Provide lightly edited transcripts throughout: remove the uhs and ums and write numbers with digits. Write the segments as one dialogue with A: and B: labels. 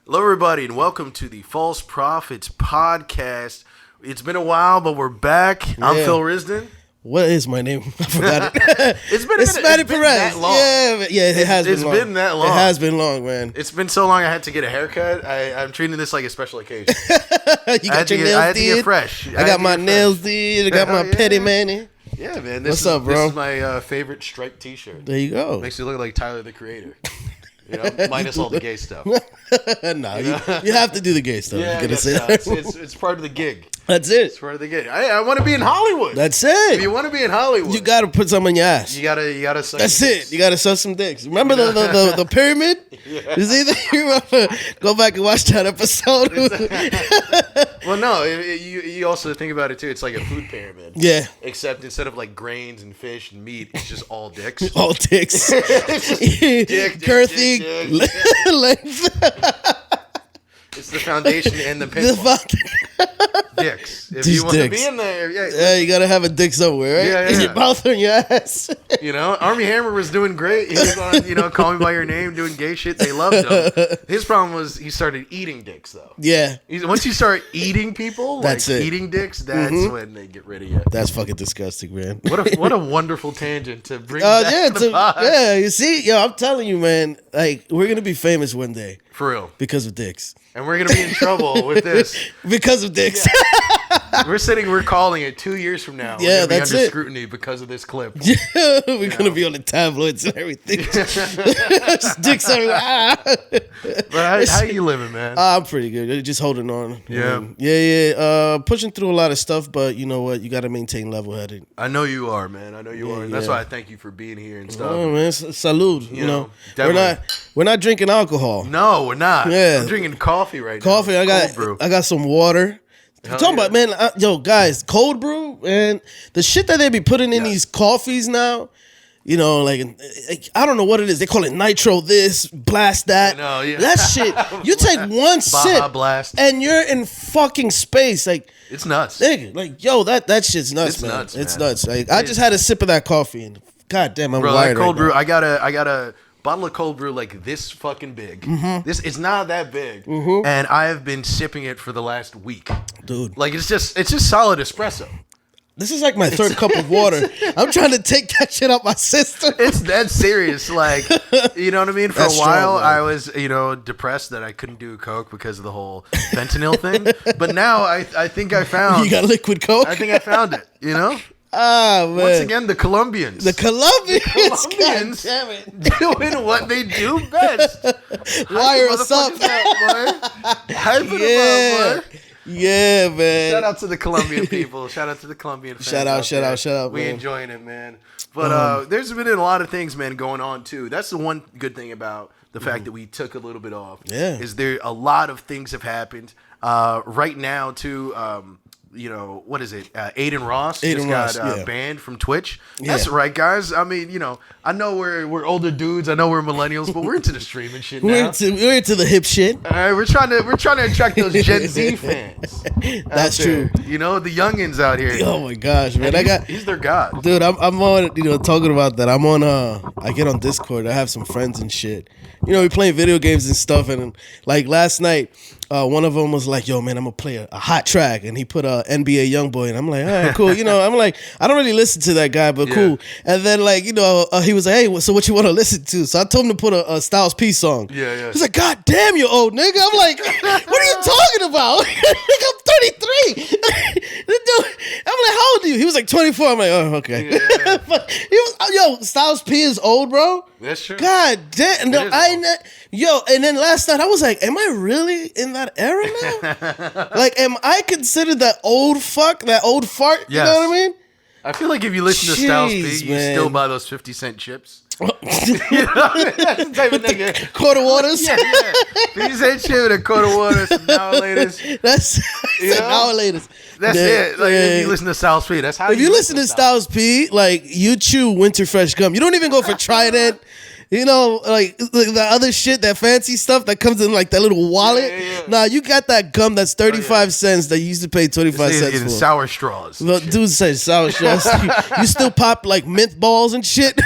A: Hello, everybody, and welcome to the False Prophets podcast. It's been a while, but we're back. I'm Phil Risden.
B: What is my name? I forgot it.
A: It's Manny Perez.
B: That long. Yeah, it has been long.
A: It's been that long.
B: It has been long, man.
A: It's been so long I had to get a haircut. I'm treating this like a special occasion.
B: You got your nails did?
A: I had to get fresh.
B: I got my nails did. I got my petty manny.
A: Yeah, man.
B: What's up, bro?
A: This is my favorite striped t-shirt.
B: There you go.
A: Makes you look like Tyler, the Creator. You know, minus all the gay stuff.
B: No, you have to do the gay stuff.
A: Yeah, it's part of the gig.
B: That's it.
A: It's part of the gig. I want to be in Hollywood.
B: That's it.
A: If you want to be in Hollywood,
B: you got to put some in your ass.
A: You gotta suck.
B: That's it. Dicks. You got to suck some dicks. Remember the pyramid?
A: Yeah.
B: Is either you remember? Go back and watch that episode.
A: Well, no, you also think about it too. It's like a food pyramid.
B: Yeah.
A: Except instead of like grains and fish and meat, it's just all dicks.
B: All dicks.
A: Dick,
B: girthy, length.
A: It's the foundation and the pinball. Dicks. If you want to be in there,
B: yeah, you gotta have a dick somewhere, right?
A: Yeah.
B: In your mouth or in your ass.
A: You know, Army Hammer was doing great. He was on, Call Me by Your Name, doing gay shit. They loved him. His problem was he started eating dicks, though.
B: Yeah.
A: Once you start eating people,
B: that's
A: like
B: it.
A: Eating dicks, that's when they get rid of you.
B: That's fucking disgusting, man.
A: What a wonderful tangent to bring back to the pod.
B: Yeah, you see, I'm telling you, man. Like, we're gonna be famous one day.
A: For real.
B: Because of dicks.
A: And we're going to be in trouble with this.
B: Because of dicks.
A: Yeah. We're calling it 2 years from now.
B: Yeah,
A: we're
B: that's
A: under
B: it.
A: scrutiny because of this clip.
B: Yeah, we're going to be on the tabloids and everything. Just dicks everywhere.
A: But how you living, man?
B: I'm pretty good. Just holding on.
A: Yeah.
B: Yeah. Pushing through a lot of stuff, but you know what? You got to maintain level-headed.
A: I know you are, man. I know you are. And that's why I thank you for being here and stuff.
B: Oh, man. Salud. You know.
A: Definitely.
B: We're not drinking alcohol.
A: No, we're not.
B: Yeah.
A: I'm drinking coffee right now.
B: Coffee. I got some water. Talking about, man, guys, cold brew, man, the shit that they be putting in these coffees now, you know, like I don't know what it is. They call it nitro this, blast that.
A: No, yeah.
B: That shit. You take one sip
A: blast.
B: and you're in fucking space. Like,
A: it's nuts.
B: Nigga, like, yo, that shit's nuts, man. It's nuts. Like, I just had a sip of that coffee and god damn, I'm wired
A: cold
B: right
A: brew.
B: now.
A: I got a bottle of cold brew like this fucking big. This it's not that big, and I have been sipping it for the last week,
B: dude.
A: Like it's just solid espresso.
B: This is like my third cup of water. I'm trying to take that shit out my system.
A: It's that serious, like, you know what I mean. For
B: That's
A: a while,
B: strong,
A: I was depressed that I couldn't do coke because of the whole fentanyl thing. But now I think I found
B: you got liquid coke.
A: I think I found it. You know.
B: Ah, man.
A: Once again, the Colombians.
B: God damn it.
A: Doing what they do best.
B: Wire us up.
A: Hyping them up, boy.
B: Yeah, man.
A: Shout out to the Colombian people. Shout out to the Colombian fans.
B: Shout out,
A: We
B: man.
A: enjoying it, man. But there's been a lot of things, man, going on, too. That's the one good thing about the fact that we took a little bit off.
B: Yeah.
A: Is there a lot of things have happened. Right now, too, what is it? Aiden Ross got banned from Twitch. That's right, guys. I mean, I know we're older dudes. I know we're millennials, but we're into the streaming shit now.
B: We're into the hip shit.
A: All right, we're trying to attract those Gen Z fans.
B: That's true.
A: The youngins out here.
B: Oh my gosh, man!
A: He's their god,
B: dude. I'm on. Talking about that. I'm on. I get on Discord. I have some friends and shit. We playing video games and stuff. And like last night, one of them was like, "Yo, man, I'm gonna play a hot track," and he put NBA YoungBoy, and I'm like, "All right, cool." I'm like, I don't really listen to that guy, but cool. And then he was like, "Hey, so what you want to listen to?" So I told him to put a Styles P song.
A: Yeah.
B: He's like, "God damn, you old nigga." I'm like, "What are you talking about?" I'm 33. I'm like, "How old are you?" He was like 24. I'm like, "Oh, okay."
A: Yeah.
B: Styles P is old, bro.
A: That's true.
B: God damn. No, and then last night I was like, am I really in that era now? Like, am I considered that old fuck, that old fart? You know what I mean?
A: I feel like if you listen to Styles P, you still buy those 50-cent chips. That's the type of nigga.
B: Quarter waters?
A: Yeah. 50-cent chip and a quarter water, some now laters.
B: That's now laters.
A: That's it. Like, if you listen to Styles P, that's how
B: if you listen to Styles P, like, you chew Winter Fresh gum. You don't even go for Trident. Like the other shit, that fancy stuff that comes in like that little wallet.
A: Yeah.
B: Nah, you got that gum that's 35 cents that you used to pay 25 cents for.
A: Sour straws.
B: Well, dude says sour straws. You still pop like mint balls and shit.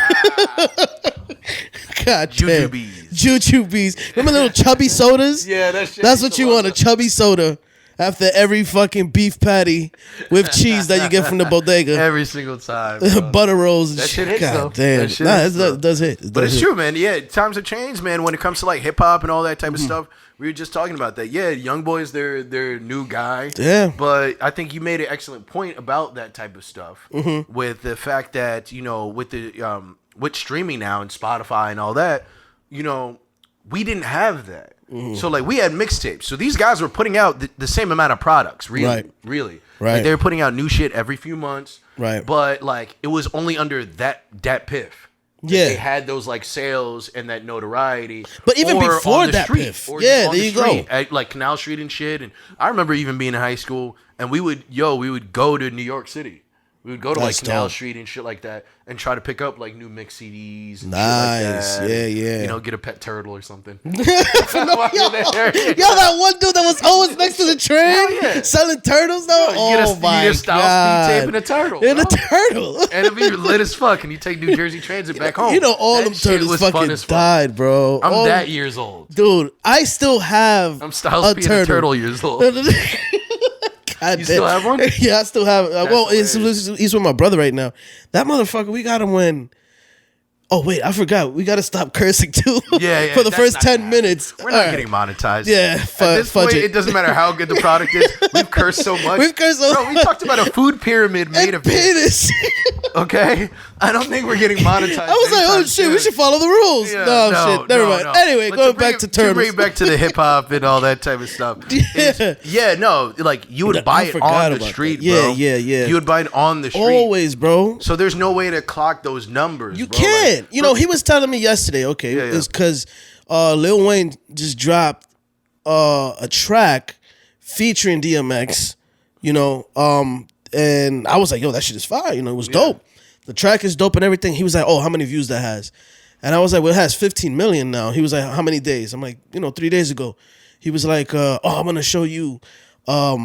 B: God damn.
A: Jujubes.
B: Jujubes. Remember little chubby sodas?
A: Yeah, that shit.
B: That's what you want, a chubby soda after every fucking beef patty with cheese that you get from the bodega.
A: Every single time.
B: Butter rolls and
A: that shit
B: shit.
A: hits,
B: God
A: though.
B: damn.
A: That shit hits,
B: it does hit.
A: But it's true, man. Yeah, times have changed, man, when it comes to like hip hop and all that type of stuff. We were just talking about that. Yeah, Young Boy's their new guy.
B: Yeah.
A: But I think you made an excellent point about that type of stuff with the fact that, with the with streaming now and Spotify and all that, we didn't have that. So like we had mixtapes. So these guys were putting out the same amount of products, really.
B: Right.
A: Like they were putting out new shit every few months.
B: Right.
A: But like it was only under that piff.
B: Yeah.
A: They had those like sales and that notoriety.
B: But even
A: or
B: before
A: on the
B: that
A: street,
B: piff.
A: or
B: Yeah,
A: on
B: there
A: the
B: you
A: street,
B: go.
A: at like Canal Street and shit. And I remember even being in high school and we would go to New York City. We would go to
B: That's
A: like Canal
B: dope.
A: Street and shit like that and try to pick up like new mix CDs and
B: Nice.
A: shit like that.
B: Yeah.
A: Get a pet turtle or something.
B: Yo, that one dude that was always next to the train
A: Hell yeah.
B: selling turtles though.
A: You get a Styles
B: God.
A: P tape and a turtle.
B: And a
A: bro.
B: turtle.
A: And it'd be lit as fuck. And you take New Jersey Transit back home.
B: All
A: That
B: them
A: shit
B: turtles
A: was fun
B: fucking
A: as fuck.
B: died, bro.
A: I'm that years old.
B: Dude, I still have
A: I'm Styles P and a turtle years old.
B: God
A: You
B: damn.
A: still have one?
B: Yeah, I still have. Well,
A: hilarious.
B: he's with my brother right now. That motherfucker, we got him when. Oh wait, I forgot. We got to stop cursing too.
A: Yeah,
B: For the
A: that's
B: first
A: not
B: 10
A: gonna happen.
B: minutes.
A: We're not getting monetized.
B: Yeah,
A: At this
B: fudge
A: point,
B: it.
A: it doesn't matter how good the product is. We've cursed so much.
B: We've cursed so
A: Bro, we
B: much.
A: talked about a food pyramid made of
B: penis.
A: Okay? I don't think we're getting monetized.
B: I was like, oh
A: anytime
B: shit, we
A: soon.
B: should follow the rules.
A: Yeah,
B: no, shit, never mind. Anyway,
A: But
B: going
A: bring
B: back to
A: it-
B: turtles.
A: bring it back to the hip hop and all that type of stuff. Like you would
B: I
A: buy it
B: forgot
A: on the
B: about
A: street,
B: that. Yeah,
A: bro.
B: yeah.
A: You would buy it on the street.
B: Always, bro.
A: So there's no way to clock those numbers.
B: You
A: bro.
B: can't.
A: Like,
B: He was telling me yesterday, okay,
A: Yeah, yeah.
B: it's because Lil Wayne just dropped a track featuring DMX, and I was like, yo, that shit is fire. It was dope. The track is dope and everything. He was like, oh, how many views that has? And I was like, well, it has 15 million now. He was like, how many days? I'm like, 3 days ago. He was like, I'm going to show you a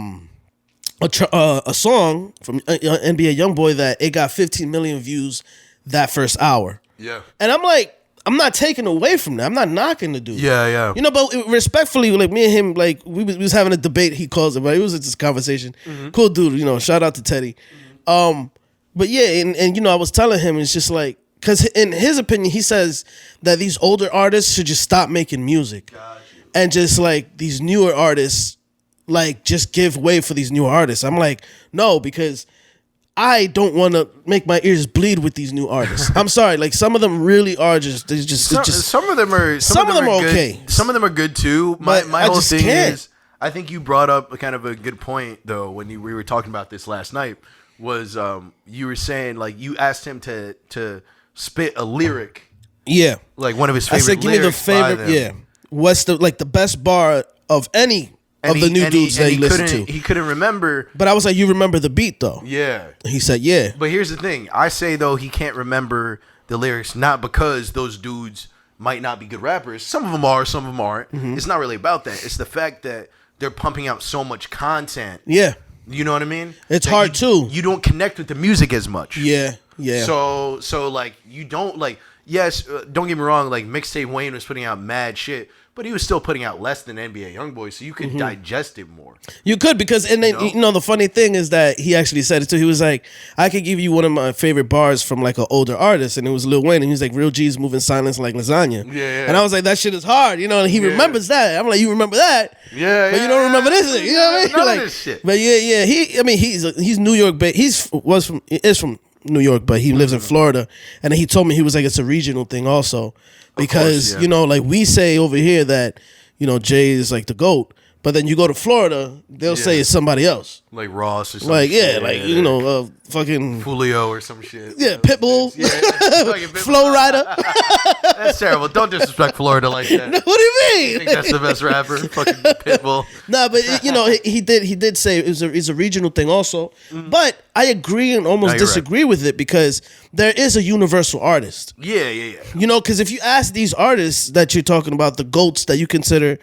B: song from NBA Youngboy that it got 15 million views that first hour.
A: Yeah.
B: And I'm like, I'm not taking away from that. I'm not knocking the dude.
A: Yeah.
B: But respectfully, like me and him, like we was having a debate. He calls it, but it was just a conversation. Cool dude. Shout out to Teddy. But yeah, and I was telling him, it's just like, because in his opinion, he says that these older artists should just stop making music, and just like these newer artists, like just give way for these newer artists. I'm like, no, because I don't want to make my ears bleed with these new artists. I'm sorry, like some of them really are just
A: Some of them are good.
B: okay.
A: Some of them are good too. My
B: But I
A: whole
B: just
A: thing
B: can't.
A: is, I think you brought up a kind of a good point though when we were talking about this last night. Was you were saying like you asked him to spit a lyric,
B: yeah,
A: like one of his
B: I
A: favorite
B: said, give me the
A: lyrics by
B: favorite.
A: them.
B: Yeah, what's the best bar of any of the new dudes that you listen to?
A: He couldn't remember.
B: But I was like, you remember the beat though?
A: Yeah.
B: He said, yeah.
A: But here's the thing. I say though he can't remember the lyrics not because those dudes might not be good rappers. Some of them are, some of them aren't. It's not really about that. It's the fact that they're pumping out so much content.
B: Yeah.
A: You know what I mean?
B: It's
A: that
B: hard too.
A: You don't connect with the music as much.
B: Yeah.
A: So like you don't like. Yes, don't get me wrong. Like mixtape Wayne was putting out mad shit, but he was still putting out less than NBA YoungBoy, so you could digest it more.
B: You could, because and then the funny thing is that he actually said it too. He was like, I could give you one of my favorite bars from like an older artist, and it was Lil Wayne, and he was like, real G's moving silence like lasagna.
A: Yeah.
B: And I was like, that shit is hard, and he remembers that. I'm like, you remember that?
A: Yeah.
B: But you don't remember this, you know what I mean?
A: None
B: Like,
A: of this shit.
B: But yeah. He's New York based. Is from New York, but he lives in Florida. And then he told me, he was like, it's a regional thing also, because
A: course, yeah.
B: like we say over here that Jay is like the GOAT, but then you go to Florida, they'll say it's somebody else,
A: like Ross or something.
B: like fucking
A: Julio or some shit.
B: Pitbull,
A: Yeah, fucking Pitbull.
B: Flow Rider.
A: That's terrible. Don't disrespect Florida like that.
B: What do you
A: I
B: mean?
A: think that's the best rapper. Fucking Pitbull.
B: No, but he did say it's a regional thing also. But I agree and almost
A: you're
B: disagree with it, because there is a universal artist.
A: Yeah.
B: Because if you ask these artists that you're talking about, the GOATs that you consider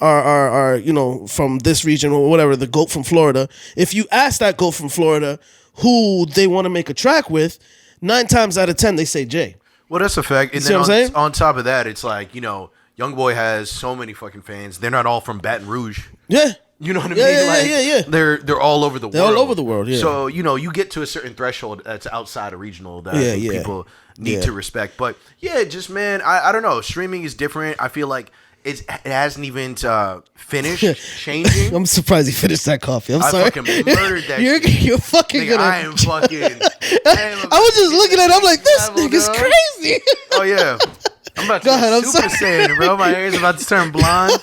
B: are from this region or whatever, the GOAT from Florida, if you ask that GOAT from Florida who they want to make a track with, 9 times out of 10 they say Jay.
A: Well, that's a fact. And
B: see what I'm saying?
A: On top of that, it's like, YoungBoy has so many fucking fans. They're not all from Baton Rouge.
B: Yeah.
A: You know what I mean?
B: Yeah.
A: They're all over the world.
B: They're all over the world, yeah.
A: So, you get to a certain threshold that's outside of regional that people need to respect. But, yeah, just, man, I don't know. Streaming is different. I feel like it hasn't even finished changing.
B: I'm surprised he finished that coffee. I'm sorry.
A: I fucking murdered that shit.
B: You're fucking
A: Nigga,
B: gonna...
A: I am fucking...
B: I was just looking at it. I'm like, this nigga's crazy.
A: Oh, yeah. I'm about to go Super Saiyan, bro. My hair's about to turn blonde.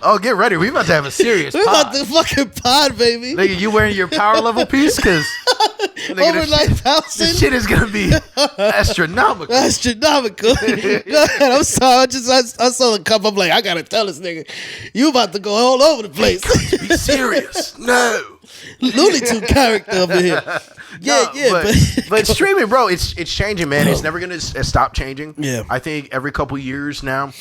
A: Oh, get ready. We about to have a serious pod.
B: We about to fucking pod, baby.
A: Nigga, you wearing your power level piece? Because...
B: Over 9,000.
A: This shit is gonna be astronomical.
B: Go ahead. I'm sorry. I saw the cup. I'm like, I gotta tell this nigga, you about to go all over the place.
A: Be serious. No.
B: Looney Tune character over here.
A: But streaming, bro, it's changing, man. It's never gonna stop changing.
B: Yeah.
A: I think every couple years now,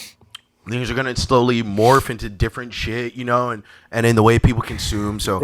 A: things are gonna slowly morph into different shit, and in the way people consume. So,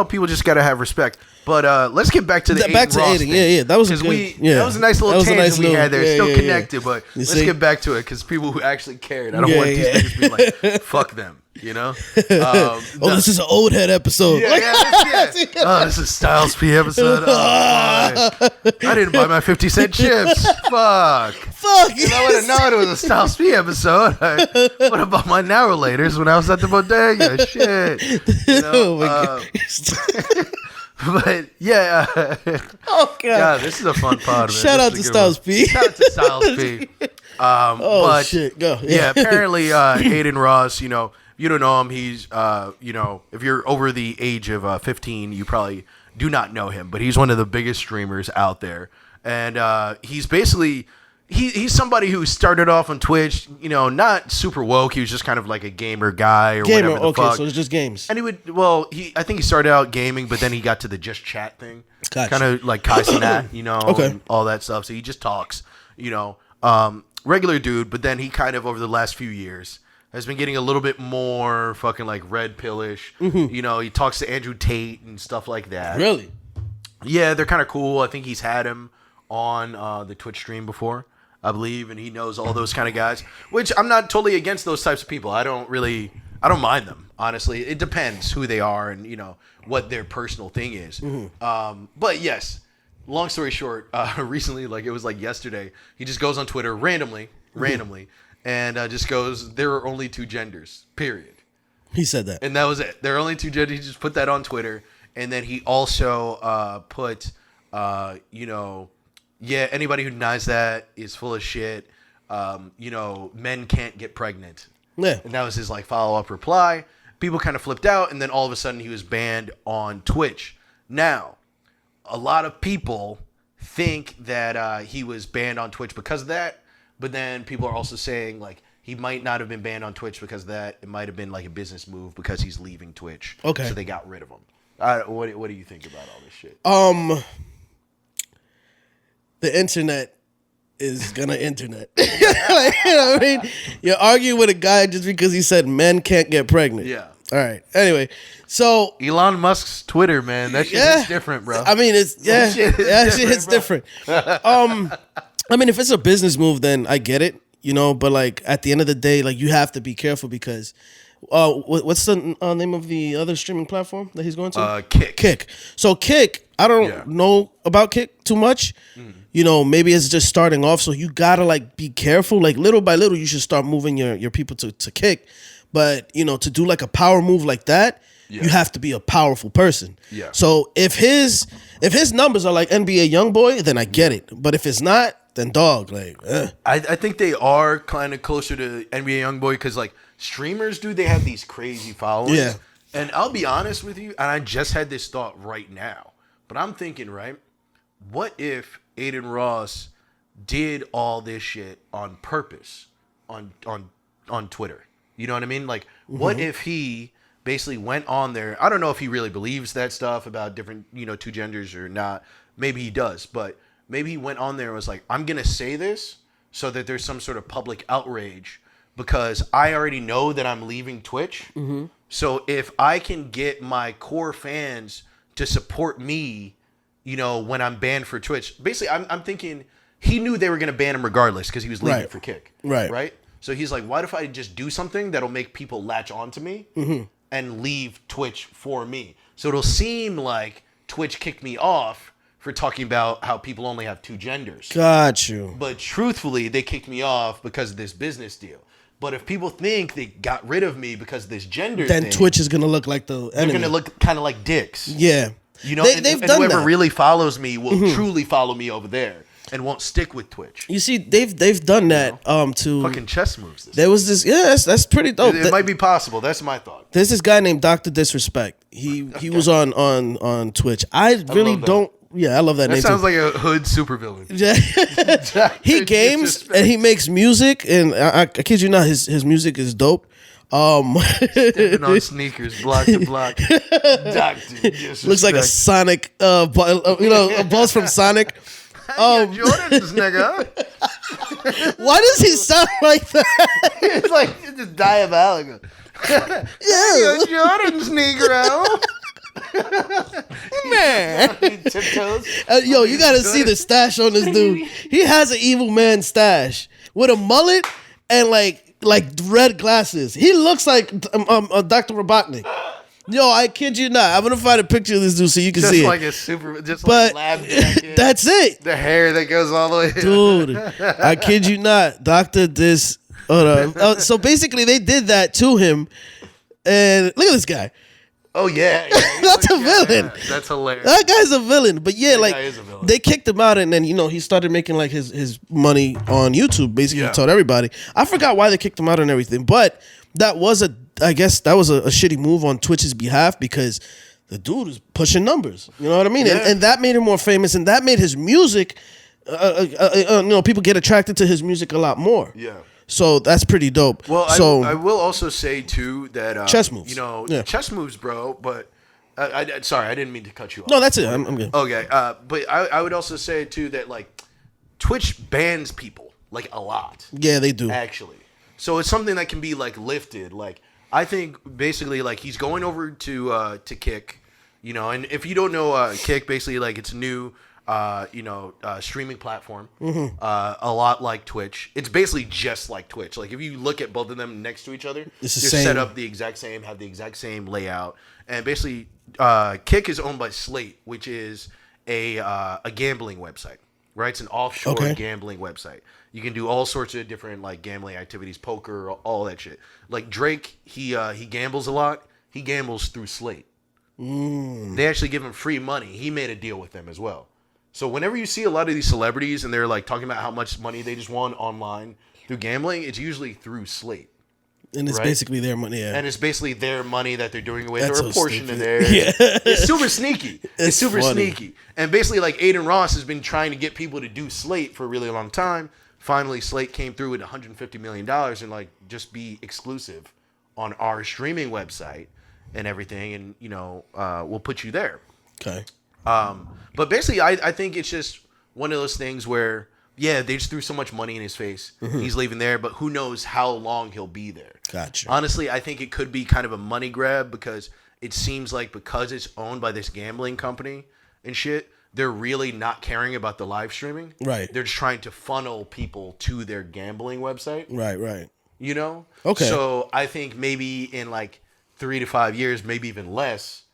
A: people just gotta have respect. But let's get back to the
B: back to
A: Ross
B: Aiden.
A: thing.
B: Yeah, that was
A: that was a nice little tangent we had there. It's still connected, but let's get back to it because people who actually cared. I don't want these niggas to be like, fuck them.
B: This is an old head episode.
A: Oh, this is Styles P episode. I didn't buy my 50-cent chips. Fuck. If I would have known it was a Styles P episode, I would have bought my Now or Laters when I was at the bodega. Shit. But yeah.
B: Oh god,
A: this is a fun pod, man.
B: Shout out to Styles P.
A: Shout out to Styles P. But,
B: shit, go.
A: Yeah, apparently Aiden Ross, you don't know him. He's, if you're over the age of 15, you probably do not know him. But he's one of the biggest streamers out there. And he's basically, he's somebody who started off on Twitch, not super woke. He was just kind of like a gamer guy or whatever the fuck.
B: So it's just games.
A: And I think he started out gaming, but then he got to the just chat thing.
B: Gotcha.
A: Kind of like Kai Cenat, and all that stuff. So he just talks, regular dude. But then he kind of, over the last few years, has been getting a little bit more fucking like red pillish. Mm-hmm. He talks to Andrew Tate and stuff like that.
B: Really?
A: Yeah, they're kind of cool. I think he's had him on the Twitch stream before, I believe, and he knows all those kind of guys, which I'm not totally against those types of people. I don't mind them, honestly. It depends who they are and, what their personal thing is. Mm-hmm. But yes, long story short, recently, like it was like yesterday, he just goes on Twitter randomly, and just goes, there are only two genders, period.
B: He said that.
A: And that was it. There are only two genders. He just put that on Twitter. And then he also put, anybody who denies that is full of shit. Men can't get pregnant.
B: Yeah.
A: And that was his like follow-up reply. People kind of flipped out. And then all of a sudden he was banned on Twitch. Now, a lot of people think that he was banned on Twitch because of that. But then people are also saying, like, he might not have been banned on Twitch because of that. It might have been, like, a business move because he's leaving Twitch. Okay. So they got rid of him. What do you think about all this shit?
B: The internet is gonna internet. Like, you know what I mean? You're arguing with a guy just because he said men can't get pregnant.
A: Yeah.
B: All right. Anyway, so
A: Elon Musk's Twitter, man, that shit is different, bro.
B: I mean, it's different. I mean, if it's a business move, then I get it, But like at the end of the day, like you have to be careful because, what's the name of the other streaming platform that he's going to?
A: Kick.
B: So Kick, I don't know about Kick too much. Maybe it's just starting off, so you gotta like be careful. Like little by little, you should start moving your people to Kick. But to do like a power move like that, you have to be a powerful person. Yeah. So if his numbers are like NBA YoungBoy, then I get it. But if it's not, then dog, like.
A: I think they are kind of closer to NBA YoungBoy because like streamers, dude, they have these crazy followings. Yeah. And I'll be honest with you, and I just had this thought right now, but I'm thinking, right, what if Aiden Ross did all this shit on purpose on Twitter? You know what I mean? Like, what if he basically went on there? I don't know if he really believes that stuff about different, two genders or not. Maybe he does, but maybe he went on there and was like, I'm going to say this so that there's some sort of public outrage because I already know that I'm leaving Twitch. Mm-hmm. So if I can get my core fans to support me, when I'm banned for Twitch, basically I'm thinking he knew they were going to ban him regardless because he was leaving for Kick.
B: Right.
A: So he's like, what if I just do something that'll make people latch onto me and leave Twitch for me? So it'll seem like Twitch kicked me off for talking about how people only have 2 genders.
B: Got you.
A: But truthfully, they kicked me off because of this business deal. But if people think they got rid of me because of this gender
B: then
A: thing,
B: Twitch is going to look like the enemy.
A: They're going to look kind of like dicks.
B: Yeah.
A: You know,
B: they've done
A: whoever
B: that.
A: really follows me will truly follow me over there and won't stick with Twitch.
B: You see, they've done that to
A: fucking chess moves.
B: There was this, that's pretty dope.
A: It might be possible. That's my thought.
B: There's this guy named Dr. Disrespect. He was on Twitch. I really don't. Yeah, I love that name.
A: That sounds
B: too.
A: like a hood supervillain.
B: Yeah. He games and he makes music, and I kid you not, his music is dope.
A: Stepping on sneakers, block to block. Doctor,
B: looks like a Sonic, a boss from Sonic.
A: Jordan's nigga.
B: Why does he sound like that?
A: It's just diabolical. Yeah, Jordan's Negro.
B: Man,
A: tiptoes.
B: Yo, you gotta see the stash on this dude. He has an evil man stash with a mullet and like red glasses. He looks like Dr. Robotnik. Yo, I kid you not. I'm gonna find a picture of this dude so you can see it.
A: Just like lab jacket.
B: That's it.
A: The hair that goes all the way.
B: Dude, I kid you not. So basically, they did that to him, and look at this guy.
A: Oh yeah,
B: That's a villain.
A: That's hilarious.
B: That guy's a villain. But yeah,
A: That guy is a villain.
B: they kicked him out, and then he started making like his money on YouTube. Basically, he told everybody. I forgot why they kicked him out and everything, but I guess that was a shitty move on Twitch's behalf because the dude is pushing numbers. You know what I mean?
A: Yeah.
B: And that made him more famous, and that made his music. People get attracted to his music a lot more.
A: Yeah.
B: So that's pretty dope.
A: Well,
B: so
A: I will also say too that
B: chess moves.
A: Chess moves, bro. But sorry, I didn't mean to cut you off.
B: No, that's it. I'm good.
A: Okay, but I would also say too that like Twitch bans people like a lot.
B: Yeah, they do
A: actually. So it's something that can be like lifted. Like I think basically like he's going over to Kick, and if you don't know Kick, basically like it's a new. Streaming platform, a lot like Twitch. It's basically just like Twitch. Like if you look at both of them next to each other, they're set up the exact same, have the exact same layout, and basically, Kick is owned by Slate, which is a gambling website. Right, it's an offshore gambling website. You can do all sorts of different like gambling activities, poker, all that shit. Like Drake, he gambles a lot. He gambles through Slate. They actually give him free money. He made a deal with them as well. So whenever you see a lot of these celebrities and they're like talking about how much money they just won online through gambling, it's usually through Slate.
B: And it's basically their money. Yeah.
A: And it's basically their money that they're doing it with,
B: That's
A: or a
B: so
A: portion
B: stupid.
A: of theirs.
B: Yeah.
A: It's super sneaky. It's super
B: funny.
A: sneaky. And basically, like Aiden Ross has been trying to get people to do Slate for a really long time. Finally, Slate came through with $150 million and like just be exclusive on our streaming website and everything, and we'll put you there.
B: Okay.
A: But basically, I think it's just one of those things where, yeah, they just threw so much money in his face. He's leaving there, but who knows how long he'll be there.
B: Gotcha.
A: Honestly, I think it could be kind of a money grab because it seems like because it's owned by this gambling company and shit, they're really not caring about the live streaming.
B: Right.
A: They're just trying to funnel people to their gambling website.
B: Right.
A: Okay. So I think maybe in like 3 to 5 years, maybe even less,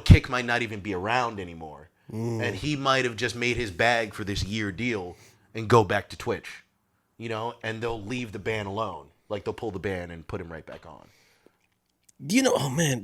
A: Kick might not even be around anymore. And he might have just made his bag for this year deal and go back to Twitch, and they'll leave the ban alone. Like they'll pull the ban and put him right back on.
B: Oh man,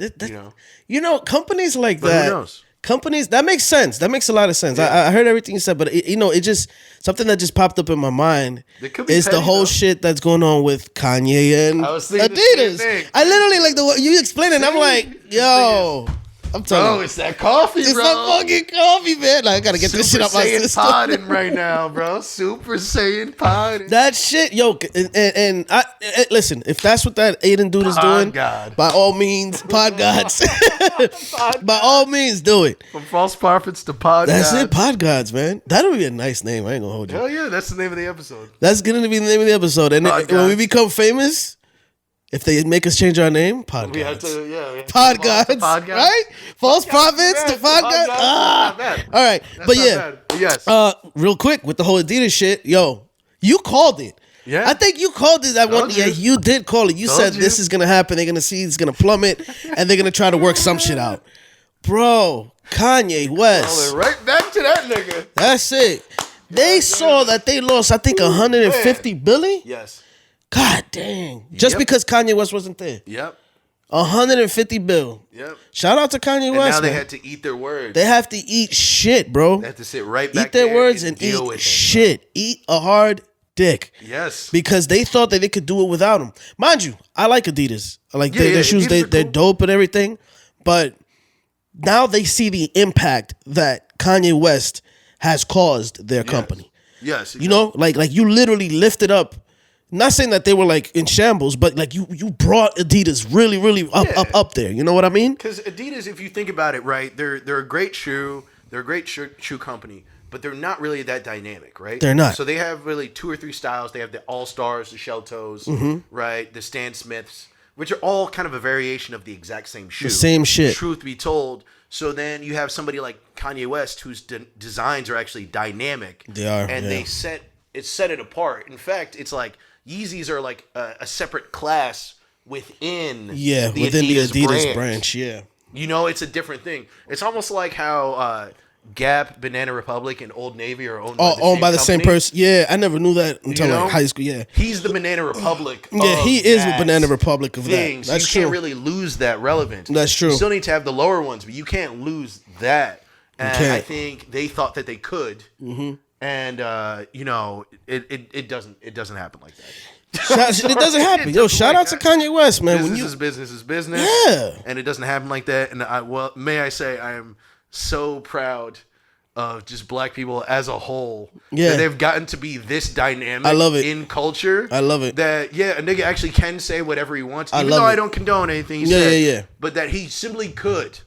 B: companies like
A: But
B: that.
A: who knows?
B: Companies, that makes sense. That makes a lot of sense. I heard everything you said, but it just something that just popped up in my mind is the whole shit that's going on with Kanye and Adidas. I literally like the way you explain it. And I'm like, yo. I'm telling you.
A: It's that coffee, bro.
B: It's that fucking coffee, man. Like, I gotta get this shit out my system.
A: Podding right now, bro. Super Saiyan podding.
B: That shit, yo. And I listen, if that's what that Aiden dude is doing, by all means, pod gods. By all means, do it.
A: From false prophets to pod
B: That's
A: gods.
B: it, pod gods, man. That'll be a nice name. I ain't gonna hold you.
A: Hell yeah, that's the name of the episode.
B: That's gonna be the name of the episode. And when we become famous, If they make us change our name, Pod
A: We have
B: Gods.
A: to, yeah.
B: Pod Gods, right? False prophets to Pod Gods.
A: Not bad.
B: All right,
A: That's
B: but
A: not
B: yeah.
A: bad. But yes.
B: Real quick with the whole Adidas shit, yo, you called it.
A: Yeah.
B: I think you called it that one.
A: Told
B: Yeah,
A: you.
B: you did call it. You
A: Told
B: said
A: you.
B: this is gonna happen. They're gonna see it's gonna plummet, and they're gonna try to work some shit out. Bro, Kanye West.
A: Right back to that nigga.
B: That's it. They saw that they lost, I think, 150 billion.
A: Yes.
B: God dang. Just
A: Yep.
B: because Kanye West wasn't there.
A: Yep.
B: 150 bill.
A: Yep.
B: Shout out to Kanye
A: And
B: West.
A: now they
B: man.
A: had to eat their words.
B: They have to eat shit, bro.
A: They have to sit right back
B: Eat their
A: there
B: words and
A: deal
B: eat
A: with
B: shit. Eat a hard dick.
A: It. Yes.
B: Because they thought that they could do it without him. Mind you, I like Adidas. I like their shoes.
A: Adidas are
B: They're
A: cool.
B: dope and everything. But now they see the impact that Kanye West has caused their company.
A: Yes.
B: You know, like you literally lifted up. Not saying that they were like in shambles, but like you brought Adidas really, really up there. You know what I mean?
A: Because Adidas, if you think about it, right, they're a great shoe. They're a great shoe company, but they're not really that dynamic, right?
B: They're not.
A: So they have really 2 or 3 styles. They have the All Stars, the Shell Toes, right, the Stan Smiths, which are all kind of a variation of the exact same shoe.
B: The same shit.
A: Truth be told. So then you have somebody like Kanye West whose designs are actually dynamic.
B: They are,
A: and
B: yeah.
A: they set it apart. In fact, it's like Yeezys are like a separate class within
B: the Adidas branch. Yeah.
A: You know, it's a different thing. It's almost like how Gap, Banana Republic, and Old Navy are owned by the same
B: same person. Yeah, I never knew that until
A: know?
B: like high school. Yeah.
A: He's the Banana Republic.
B: Yeah, he is with Banana Republic of
A: things.
B: that. That's
A: you
B: true.
A: can't really lose that relevance.
B: That's true.
A: You still need to have the lower ones, but you can't lose that. And
B: can't.
A: I think they thought that they could. Mm-hmm. And you know, it doesn't happen like that.
B: It doesn't happen. Yo, shout out to Kanye West, man.
A: Business is business.
B: Yeah.
A: And it doesn't happen like that. And may I say, I am so proud of just black people as a whole.
B: Yeah.
A: That they've gotten to be this dynamic.
B: I love it.
A: In culture.
B: I love it.
A: That, a nigga actually can say whatever he wants. Even
B: love
A: though
B: it.
A: I don't condone anything he said.
B: Yeah.
A: But that he simply could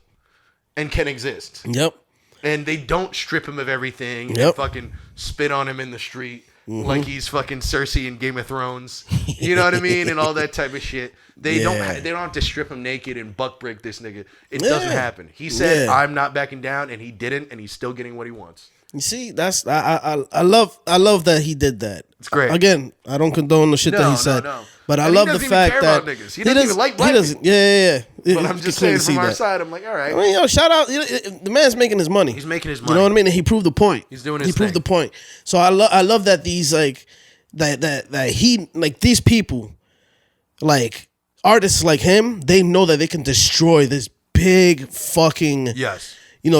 A: and can exist.
B: Yep.
A: And they don't strip him of everything and
B: Yep.
A: fucking spit on him in the street like he's fucking Cersei in Game of Thrones. You know what I mean? And all that type of shit. They don't have to strip him naked and buck break this nigga. It doesn't happen. He said, I'm not backing down, and he didn't, and he's still getting what he wants.
B: You see, that's I love that he did that.
A: It's great.
B: Again, I don't condone the shit that he said.
A: No.
B: But I
A: And
B: love
A: he
B: the
A: doesn't even
B: fact
A: care
B: that
A: about niggas. He doesn't even like black
B: He doesn't. Yeah.
A: But I'm just saying, from our side, I'm like, all right.
B: I mean, yo, shout out. The man's making his money.
A: He's making his
B: You
A: money.
B: know what I mean? And he proved the point.
A: He's doing his
B: He proved
A: thing.
B: the point. So I love that these like that he like these people like artists like him. They know that they can destroy this big fucking
A: Yes.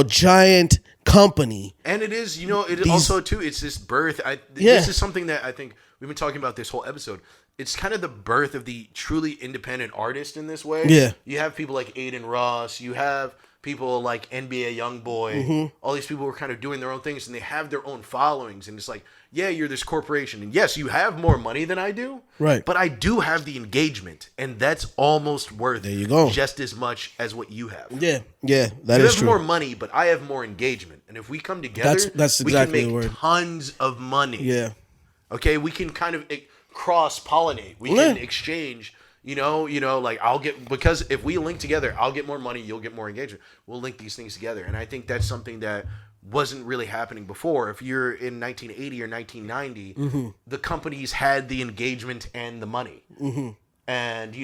B: giant company.
A: And it is, also too, it's this birth. This is something that I think we've been talking about this whole episode. It's kind of the birth of the truly independent artist in this way.
B: Yeah.
A: You have people like Aiden Ross. You have people like NBA Youngboy. All these people who are kind of doing their own things, and they have their own followings. And it's like, yeah, you're this corporation. And yes, you have more money than I do.
B: Right.
A: But I do have the engagement. And that's almost worth
B: There you go.
A: just as much as what you have.
B: Yeah, that
A: You
B: is
A: have
B: true.
A: more money, but I have more engagement. And if we come together,
B: That's
A: we
B: exactly
A: can
B: the
A: make
B: word.
A: tons of money.
B: Yeah.
A: Okay, we can kind of cross-pollinate. We can exchange, like because if we link together, I'll get more money, you'll get more engagement. We'll link these things together. And I think that's something that wasn't really happening before. If you're in 1980 or 1990, the companies had the engagement and the money. And,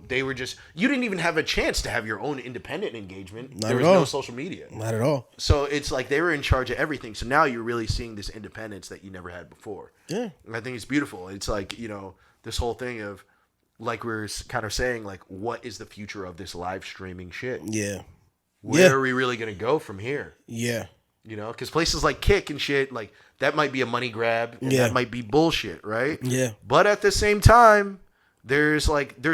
A: they were just... You didn't even have a chance to have your own independent engagement. There was no social media.
B: Not at all.
A: So it's like they were in charge of everything. So now you're really seeing this independence that you never had before.
B: Yeah.
A: And I think it's beautiful. It's like, this whole thing of, like we're kind of saying, like, what is the future of this live streaming shit?
B: Yeah.
A: Where are we really going to go from here?
B: Yeah.
A: Because places like Kick and shit, like, that might be a money grab. And that might be bullshit, right?
B: Yeah.
A: But at the same time... There's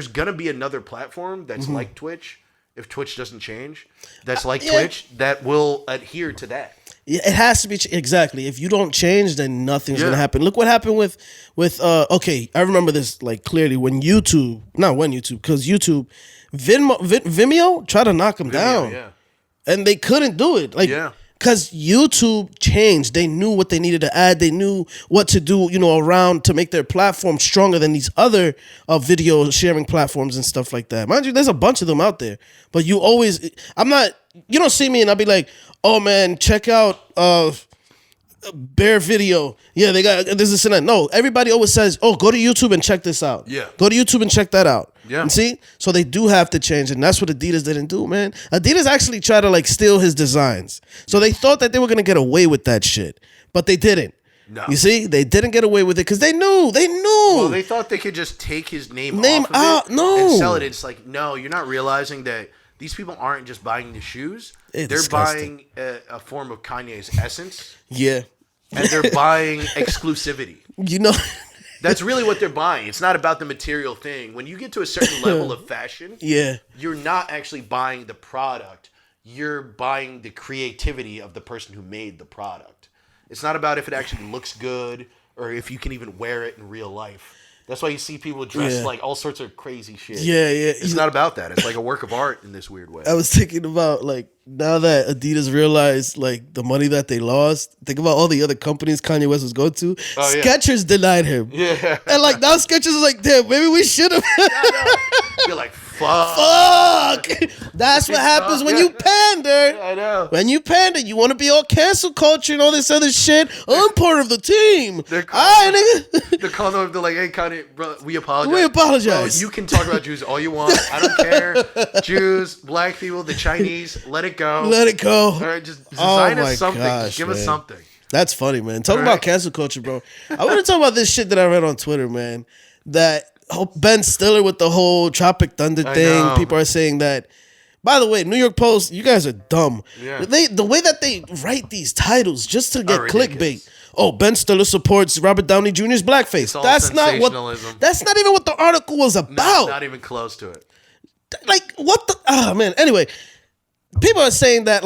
A: gonna be another platform that's like Twitch, if Twitch doesn't change, that's like Twitch, that will adhere to that.
B: Yeah, it has to be exactly. If you don't change, then nothing's gonna happen. Look what happened with okay, I remember this like clearly when because YouTube, Vimeo tried to knock him down, and they couldn't do it. Like, because YouTube changed. They knew what they needed to add. They knew what to do, around to make their platform stronger than these other video sharing platforms and stuff like that. Mind you, there's a bunch of them out there. But you don't see me and I'll be like, oh man, check out Bear Video. Yeah, they got this and that. No, everybody always says, oh, go to YouTube and check this out.
A: Yeah.
B: Go to YouTube and check that out.
A: Yeah.
B: And see? So they do have to change, and that's what Adidas didn't do, man. Adidas actually tried to steal his designs. So they thought that they were gonna get away with that shit. But they didn't. No. You see? They didn't get away with it because they knew. Well,
A: they thought they could just take his name off of
B: out.
A: It
B: no.
A: and sell it. It's like, no, you're not realizing that these people aren't just buying the shoes. They're
B: disgusting.
A: buying a form of Kanye's essence.
B: Yeah.
A: And they're buying exclusivity. That's really what they're buying. It's not about the material thing. When you get to a certain level of fashion, you're not actually buying the product. You're buying the creativity of the person who made the product. It's not about if it actually looks good or if you can even wear it in real life. That's why you see people dressed like all sorts of crazy shit.
B: Yeah.
A: It's not about that. It's like a work of art in this weird way.
B: I was thinking about now that Adidas realized the money that they lost. Think about all the other companies Kanye West was going to. Oh, Skechers denied him.
A: Yeah.
B: And now Skechers is like, damn, maybe we should have.
A: You're like, fuck.
B: That's what happens when you pander.
A: I know.
B: When you pander, you want to be all cancel culture and all this other shit. I'm part of the team.
A: They're calling them. They're like, hey, Kanye, bro, we apologize.
B: We apologize.
A: Bro, you can talk about Jews all you want. I don't care. Jews, black people, the Chinese, let it go.
B: Let it go.
A: All right, just design us something. Just give us something.
B: That's funny, man. Talk about cancel culture, bro. I want to talk about this shit that I read on Twitter, man. That Ben Stiller with the whole Tropic Thunder thing. People are saying that. By the way, New York Post, you guys are dumb.
A: Yeah.
B: The way that they write these titles just to get clickbait. Oh, Ben Stiller supports Robert Downey Jr.'s blackface. That's not even what the article was about.
A: No, not even close to it.
B: What the? Oh man. Anyway, people are saying that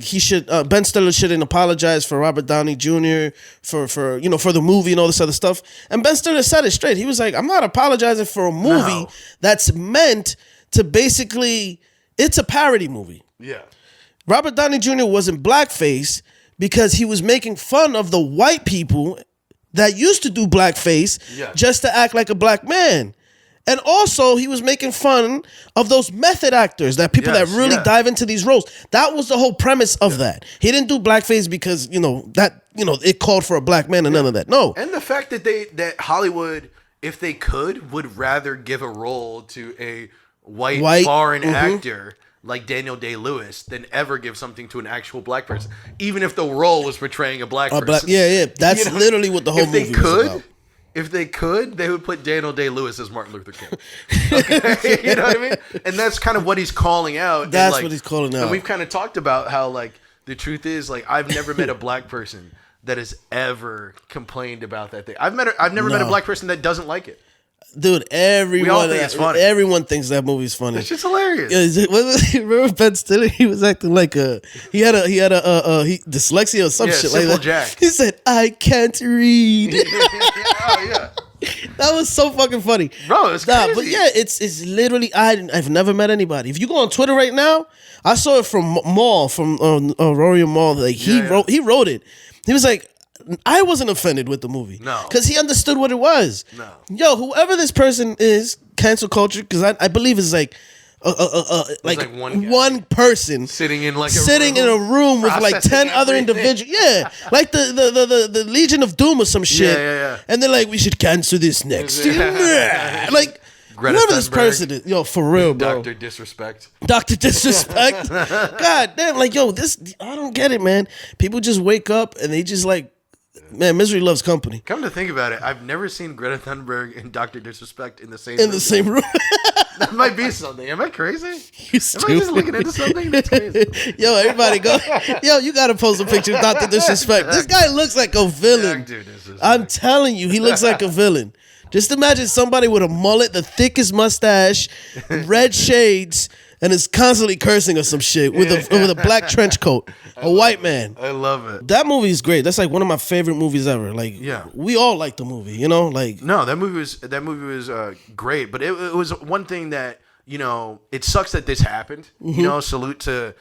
B: he should Ben Stiller shouldn't apologize for Robert Downey Jr. for the movie and all this other stuff. And Ben Stiller said it straight. He was like, I'm not apologizing for a movie that's meant to basically, it's a parody movie.
A: Yeah.
B: Robert Downey Jr. was in blackface because he was making fun of the white people that used to do blackface just to act like a black man. And also, he was making fun of those method actors, that people that really dive into these roles. That was the whole premise of that. He didn't do blackface because, it called for a black man and none of that. No.
A: And the fact that Hollywood, if they could, would rather give a role to a white foreign actor like Daniel Day-Lewis than ever give something to an actual black person, even if the role was portraying a black person.
B: That's literally what the whole movie was about.
A: If they could, they would put Daniel Day-Lewis as Martin Luther King. Okay? You know what I mean? And that's kind of what he's calling out.
B: That's what he's calling out.
A: And we've kind of talked about how, the truth is, I've never met a black person that has ever complained about that thing. I've never met a black person that doesn't like it.
B: Dude,
A: we all think it's funny.
B: Everyone thinks that movie's funny.
A: It's just hilarious.
B: Remember Ben Stiller? He was acting like he had dyslexia or some shit like that.
A: Jack.
B: He said, "I can't read."
A: Oh yeah.
B: That was so fucking funny,
A: bro. It's crazy.
B: But yeah, it's literally I've never met anybody. If you go on Twitter right now, I saw it from Rory Mall. He wrote it. He was like, I wasn't offended with the movie.
A: No.
B: Because he understood what it was.
A: No.
B: Yo, whoever this person is, cancel culture, because I believe it's one person
A: sitting in
B: a room with 10 other individuals. Yeah. Like the Legion of Doom or some shit.
A: Yeah.
B: And they're like, we should cancel this next. Like, whoever this person is. Yo, for real, bro.
A: Dr. Disrespect.
B: Dr. Disrespect. God damn, I don't get it, man. People just wake up and they just man, misery loves company.
A: Come to think about it, I've never seen Greta Thunberg and Dr. Disrespect in the same room. That might be something. Am I crazy? Am I just looking into something? That's crazy.
B: Yo, everybody go. Yo, you got to post a picture of Dr. Disrespect. This guy looks like a villain. I'm telling you, he looks like a villain. Just imagine somebody with a mullet, the thickest mustache, red shades, and is constantly cursing or some shit with a black trench coat. A white man.
A: I love it.
B: That movie is great. That's one of my favorite movies ever. We all like the movie, No,
A: that movie was great, but it was one thing that, it sucks that this happened. Mm-hmm. Salute to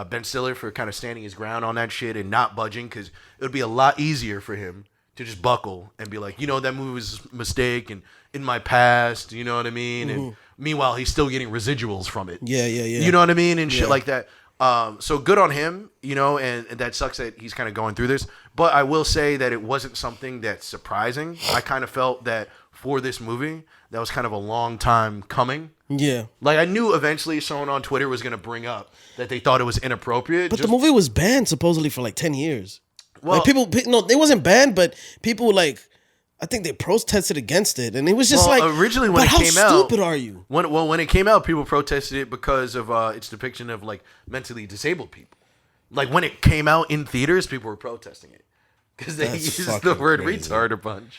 A: Ben Stiller for kind of standing his ground on that shit and not budging, because it would be a lot easier for him to just buckle and be like, that movie was a mistake and in my past, you know what I mean? Mm-hmm. And meanwhile, he's still getting residuals from it.
B: Yeah.
A: You know what I mean? And shit like that. So good on him, and that sucks that he's kind of going through this. But I will say that it wasn't something that's surprising. I kind of felt that for this movie, that was kind of a long time coming.
B: Yeah.
A: Like, I knew eventually someone on Twitter was going to bring up that they thought it was inappropriate.
B: But the movie was banned supposedly for like 10 years. Well, like it wasn't banned, but people I think they protested against it, and it was just
A: originally when it came out.
B: How stupid are you?
A: When it came out, people protested it because of its depiction of like mentally disabled people. Like when it came out in theaters, people were protesting it because they used the word crazy. Retard a bunch.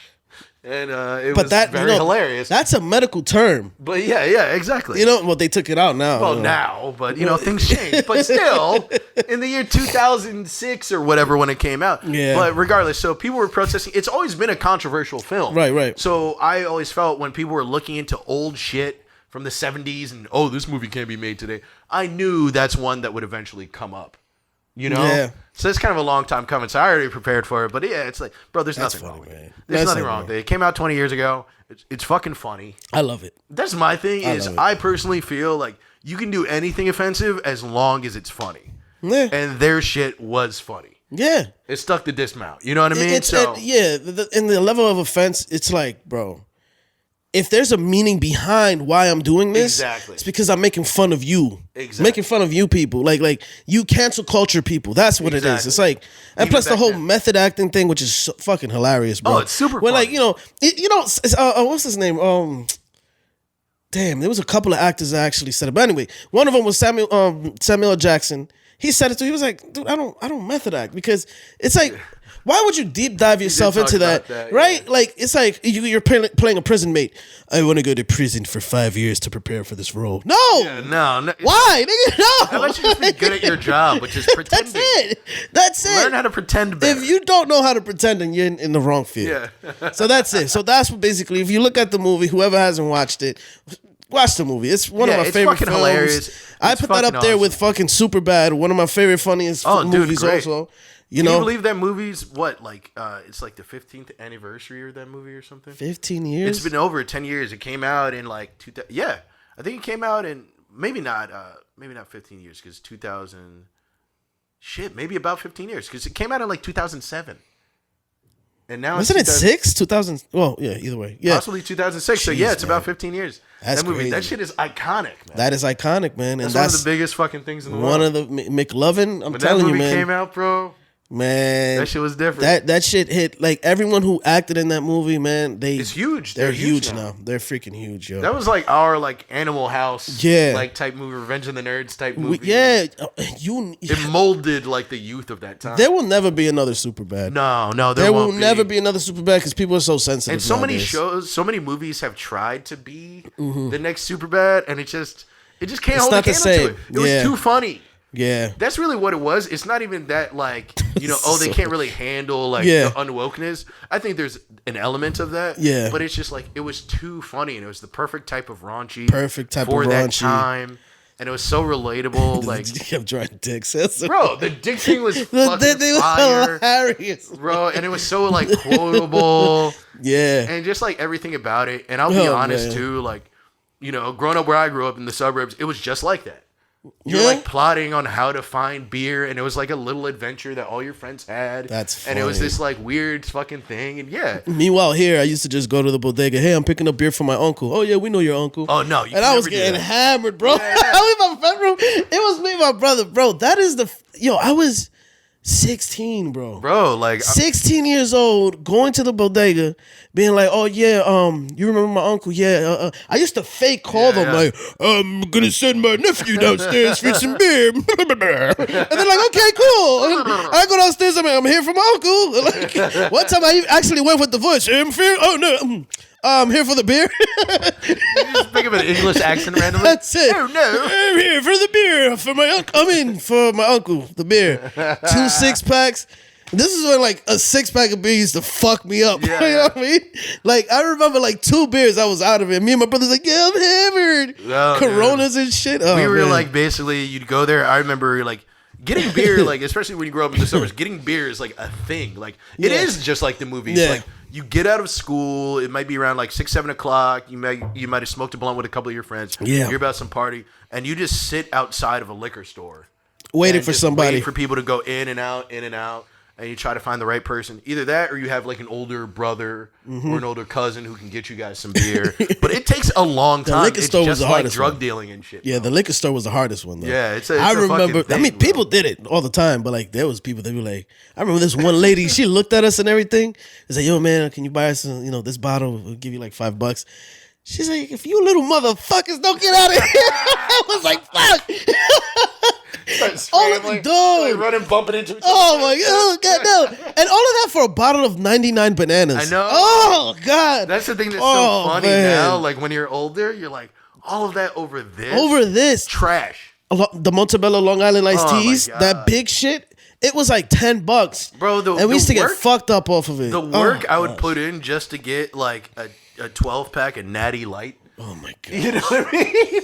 A: And it was very hilarious.
B: That's a medical term.
A: But yeah, exactly.
B: They took it out now.
A: Well, now, but things change. But still, in the year 2006 or whatever when it came out.
B: Yeah.
A: But regardless, so people were protesting. It's always been a controversial film.
B: Right.
A: So I always felt when people were looking into old shit from the 70s and, this movie can't be made today, I knew that's one that would eventually come up.
B: Yeah.
A: So it's kind of a long time coming. So I already prepared for it. But yeah, it's like, bro, there's nothing wrong with it. There's nothing wrong with it. It came out 20 years ago. It's fucking funny.
B: I love it.
A: That's my thing. I personally feel like you can do anything offensive as long as it's funny.
B: Yeah.
A: And their shit was funny.
B: Yeah.
A: It stuck the dismount. You know what I mean?
B: In the level of offense, it's like, bro, if there's a meaning behind why I'm doing this, it's because I'm making fun of you. Exactly. Making fun of you people. Like you cancel culture people. That's what it is. It's like, and plus the whole method acting thing, which is so fucking hilarious, bro.
A: Oh, it's super funny.
B: What's his name? Damn, there was a couple of actors that actually said it. But anyway, one of them was Samuel L. Jackson. He said it too. He was like, dude, I don't method act, because it's like, why would you deep dive yourself into that, right? Yeah. Like, it's like you're playing a prison mate. I want to go to prison for 5 years to prepare for this role. No!
A: Yeah, no.
B: Why? Nigga, no!
A: How about you just be good at your job, which is pretending?
B: That's it.
A: Learn how to pretend better.
B: If you don't know how to pretend, then you're in the wrong field. Yeah. So that's it. So that's what basically, if you look at the movie, whoever hasn't watched it, watch the movie. It's one of my favorite films.
A: Hilarious.
B: I put that up there with fucking Superbad, one of my favorite funniest movies also. Can you
A: believe that movie's it's like the 15th anniversary of that movie or something?
B: 15 years?
A: It's been over 10 years. It came out in like 2000. Yeah, I think it came out in maybe not 15 years, because 2000. Shit, maybe about 15 years, because it came out in like 2007. And now
B: wasn't it 2000? Well, yeah, either way. Yeah.
A: Possibly 2006. Jeez, so yeah, it's about 15 years.
B: That's
A: that movie.
B: Crazy.
A: That shit is iconic, man.
B: That is iconic, man.
A: That's one of the biggest fucking things in the world.
B: One of the McLovin, I'm telling you, man.
A: When that movie came out, bro.
B: Man,
A: that shit was different.
B: That shit hit, like, everyone who acted in that movie, man.
A: It's huge.
B: They're huge now. They're freaking huge, yo.
A: That was like our Animal House, like type movie, Revenge of the Nerds type movie. It molded like the youth of that time.
B: There will never be another Superbad.
A: No,
B: there will never be another Superbad, because people are so sensitive.
A: And so many shows, so many movies have tried to be the next Superbad, and it just can't hold a candle to it. It was too funny.
B: Yeah,
A: that's really what it was. It's not even that they can't really handle the unwokeness. I think there's an element of that.
B: Yeah,
A: but it's just like it was too funny, and it was the perfect type of raunchy.
B: For
A: that time, and it was so relatable.
B: You kept drawing dicks,
A: bro. The dick thing was fucking fire,
B: hilarious,
A: bro, and it was so quotable.
B: Yeah,
A: and just everything about it. And I'll be honest too, growing up where I grew up in the suburbs, it was just like that. You're plotting on how to find beer, and it was like a little adventure that all your friends had.
B: That's funny.
A: And it was this weird fucking thing, and
B: Meanwhile, here I used to just go to the bodega. Hey, I'm picking up beer for my uncle. Oh yeah, we know your uncle.
A: Oh no,
B: and I was getting hammered, bro. Yeah. I was in my bedroom. It was me and my brother, bro. That is I was 16, bro. 16 years old, going to the bodega, being like, oh yeah, you remember my uncle? Yeah, I used to fake call them I'm gonna send my nephew downstairs for some beer. And they're like, okay, cool. I go downstairs, I'm here for my uncle. One time I actually went with the voice. I'm here for the beer.
A: You just think of an English accent randomly.
B: That's it.
A: Oh no,
B: I'm here for the beer for my uncle. For my uncle, the beer. 2 6-packs. This is when a 6-pack of beer used to fuck me up.
A: Yeah,
B: you know what I mean? I remember 2 beers, I was out of it. Me and my brother's like, yeah, I'm hammered. Coronas and shit. Oh,
A: we were basically, you'd go there. I remember getting beer, like especially when you grow up in the suburbs, getting beer is like a thing. Like it is just like the movies.
B: Yeah.
A: Like you get out of school, it might be around like 6, 7 o'clock. You might have smoked a blunt with a couple of your friends.
B: Yeah.
A: You're about some party, and you just sit outside of a liquor store,
B: waiting for somebody,
A: waiting for people to go in and out, and you try to find the right person. Either that, or you have like an older brother or an older cousin who can get you guys some beer. But it takes a long time.
B: liquor store was the hardest
A: drug
B: one.
A: dealing and shit.
B: Yeah, the liquor store was the hardest one though.
A: Yeah,
B: I remember.
A: Thing,
B: I mean, people did it all the time, but like there was people that were like, I remember this one lady. She looked at us and everything. She's like, "Yo, man, can you buy us, this bottle? We'll give you like $5." She's like, "If you little motherfuckers don't get out of here," I was like, "Fuck."
A: Dude, running, bumping into each other.
B: Oh my god, no! And all of that for a bottle of 99 bananas.
A: I know.
B: Oh god,
A: that's the thing that's so funny now. Like when you're older, you're like, all of that over this trash.
B: The Montebello Long Island iced teas, that big shit. It was like $10,
A: bro.
B: And we used to get fucked up off of it.
A: The work I would put in just to get like a 12-pack of Natty Light.
B: Oh my god!
A: You know what I mean?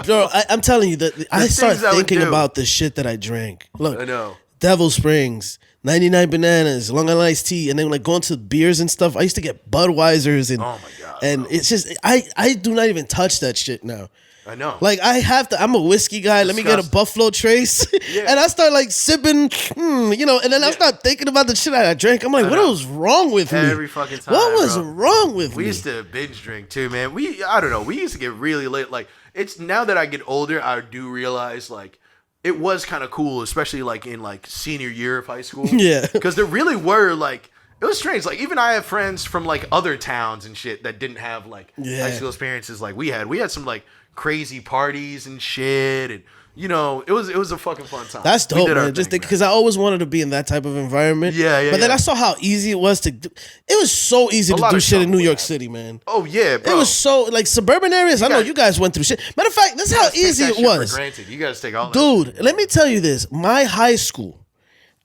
B: Bro, I'm telling you that I started thinking about the shit that I drank. Look,
A: I know.
B: Devil Springs, 99 bananas, Long Island iced tea, and then like going to beers and stuff. I used to get Budweisers and
A: oh my god,
B: and it's just I do not even touch that shit now.
A: I know.
B: Like I have to. I'm a whiskey guy. Let me get a Buffalo Trace, and I start like sipping, and then I start thinking about the shit I drank. I'm like, what was wrong with me?
A: Every fucking time.
B: What was wrong with me?
A: We used to binge drink too, man. I don't know. We used to get really late. Like it's now that I get older, I do realize like it was kind of cool, especially like in like senior year of high school.
B: Yeah,
A: because there really were like. It was strange. Like even I have friends from like other towns and shit that didn't have like high school experiences like we had. We had some like crazy parties and shit, and it was a fucking fun time.
B: That's dope, man. Just because I always wanted to be in that type of environment.
A: Yeah.
B: But then I saw how easy it was to do. It was so easy to do shit in New York City, man.
A: Oh yeah, bro.
B: It was so like suburban areas. I know you guys went through shit. Matter of fact, that's how easy it was.
A: For granted. You guys take all that.
B: Dude, let me tell you this. My high school.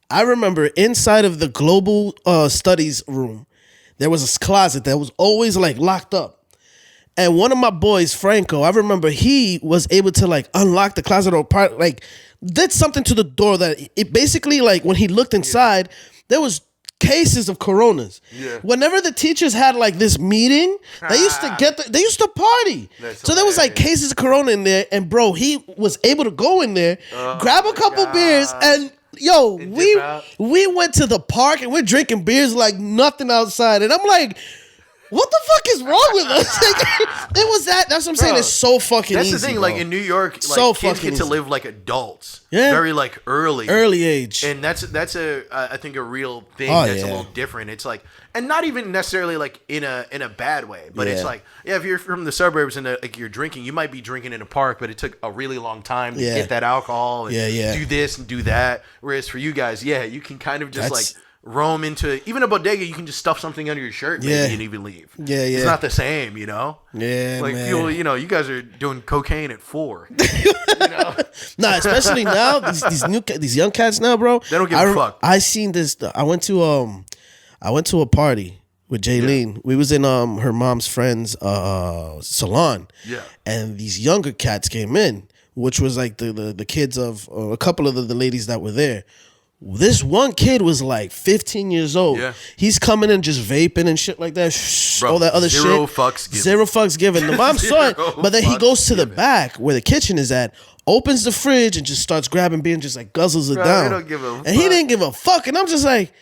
B: I remember inside of the global studies room, there was a closet that was always like locked up. And one of my boys, Franco, I remember he was able to like unlock the closet or did something to the door that it basically like when he looked inside, there was cases of Coronas. Yeah. Whenever the teachers had like this meeting, they used to party. So there was like cases of Corona in there, and bro, he was able to go in there, grab a couple beers, and we went to the park and we're drinking beers like nothing outside. And I'm like, what the fuck is wrong with us? It was that. That's what I'm saying. It's so fucking easy.
A: That's the thing.
B: Bro.
A: Like in New York, like kids get to live like adults. Yeah. Very like early
B: age.
A: And that's I think a real thing that's a little different. It's like, and not even necessarily like in a bad way, but it's like, if you're from the suburbs and like you're drinking, you might be drinking in a park, but it took a really long time to get that alcohol and do this and do that. Whereas for you guys, you can kind of just like roam into even a bodega. You can just stuff something under your shirt maybe and even leave. It's not the same,
B: Yeah,
A: like
B: man.
A: people, you guys are doing cocaine at 4.
B: Nah, especially now these young cats now, bro.
A: They don't give a fuck.
B: I seen this. I went to a party with Jaylene. Yeah. We was in her mom's friend's salon. Yeah. And these younger cats came in, which was like the kids of a couple of the ladies that were there. This one kid was like 15 years old. Yeah. He's coming in just vaping and shit like that. Bro, all that other shit. Zero fucks given. The mom saw it, but then he goes to the back where the kitchen is at, opens the fridge and just starts grabbing beer and just like guzzles it down.
A: Don't give a fuck.
B: And he didn't give a fuck. And I'm just like,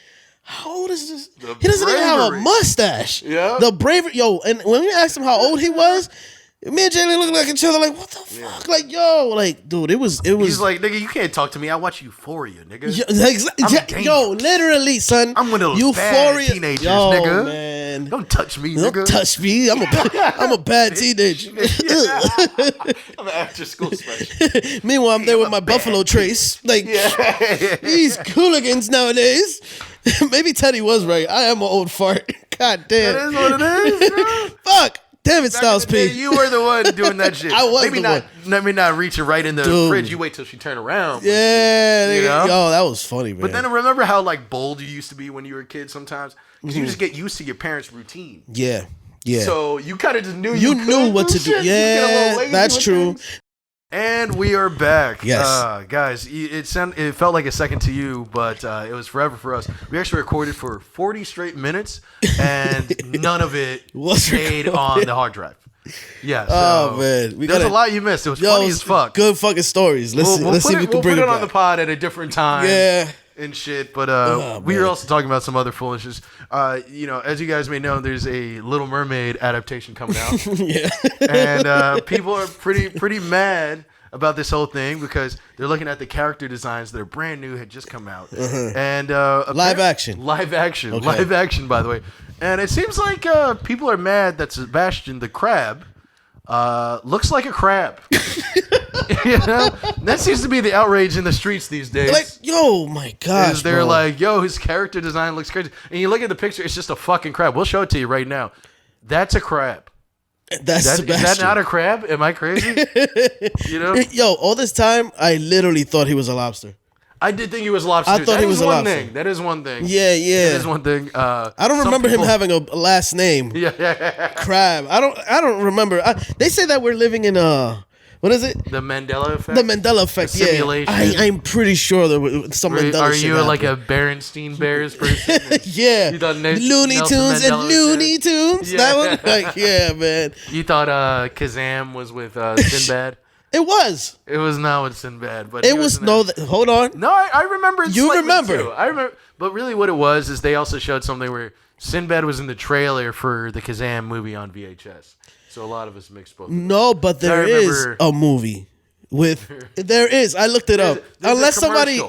B: how old is this? He doesn't even have a mustache. Yeah. The bravery. Yo, and when we asked him how old he was, me and Jalen looking at each other like, what the fuck? Like, yo, like, dude, it was. He's
A: like, nigga, you can't talk to me. I watch Euphoria, nigga.
B: Yo, literally, son.
A: I'm one of those bad teenagers, nigga.
B: Man.
A: Don't touch me, nigga.
B: Don't touch me. I'm a bad teenager.
A: I'm an after school special.
B: Meanwhile, I'm there with my Buffalo Trace. Like, these hooligans nowadays. Maybe Teddy was right. I am an old fart. God damn.
A: That is what it is, bro.
B: Fuck. Damn it, Styles P.
A: You were the one doing that shit.
B: I was
A: maybe not reaching right in the fridge. You wait till she turned around.
B: Yeah. Yo, that was funny, man.
A: But then remember how like bold you used to be when you were a kid sometimes? Because you just get used to your parents' routine.
B: Yeah.
A: So you kind of just knew
B: you knew what to do. Yeah, that's true.
A: And we are back.
B: Yes.
A: Guys, it felt like a second to you, but it was forever for us. We actually recorded for 40 straight minutes, and none of it stayed on the hard drive. Yeah. So
B: man.
A: There's a lot you missed. It was funny as fuck.
B: Good fucking stories. Let's see if we can bring it
A: on
B: back.
A: the pod at a different time.
B: Yeah.
A: And shit, but we were also talking about some other foolishness. As you guys may know, there's a Little Mermaid adaptation coming out.
B: Yeah,
A: and people are pretty mad about this whole thing because they're looking at the character designs that are brand new, had just come out, and
B: live action,
A: by the way. And it seems like people are mad that Sebastian the crab looks like a crab. That seems to be the outrage in the streets these days.
B: Like, yo, my gosh,
A: they're like, yo, his character design looks crazy. And you look at the picture, it's just a fucking crab. We'll show it to you right now. That's a crab.
B: That's
A: is that not a crab? Am I crazy?
B: Yo, all this time, I literally thought he was a lobster.
A: I did think he was a lobster.
B: I thought he was a lobster.
A: That is one thing.
B: Yeah.
A: That is one thing.
B: I don't remember him having a last name.
A: Yeah.
B: Crab. I don't remember. They say that we're living in what is it?
A: The Mandela effect.
B: The Mandela effect.
A: The simulation.
B: I'm pretty sure there was some Mandela.
A: Are
B: shit
A: you
B: happened.
A: like a Berenstein Bears person?
B: Yeah.
A: You thought
B: Looney Tunes and Looney Tunes.
A: Yeah.
B: That one. Like, yeah, man.
A: You thought Kazam was with Sinbad?
B: It was.
A: It was not with Sinbad, but
B: it was no. Hold on.
A: No, I remember. It
B: you remember?
A: Too. I remember, but really, what it was is they also showed something where Sinbad was in the trailer for the Kazam movie on VHS. So a lot of us mixed both.
B: No, but there is a movie with. There is. I looked it up. Unless somebody.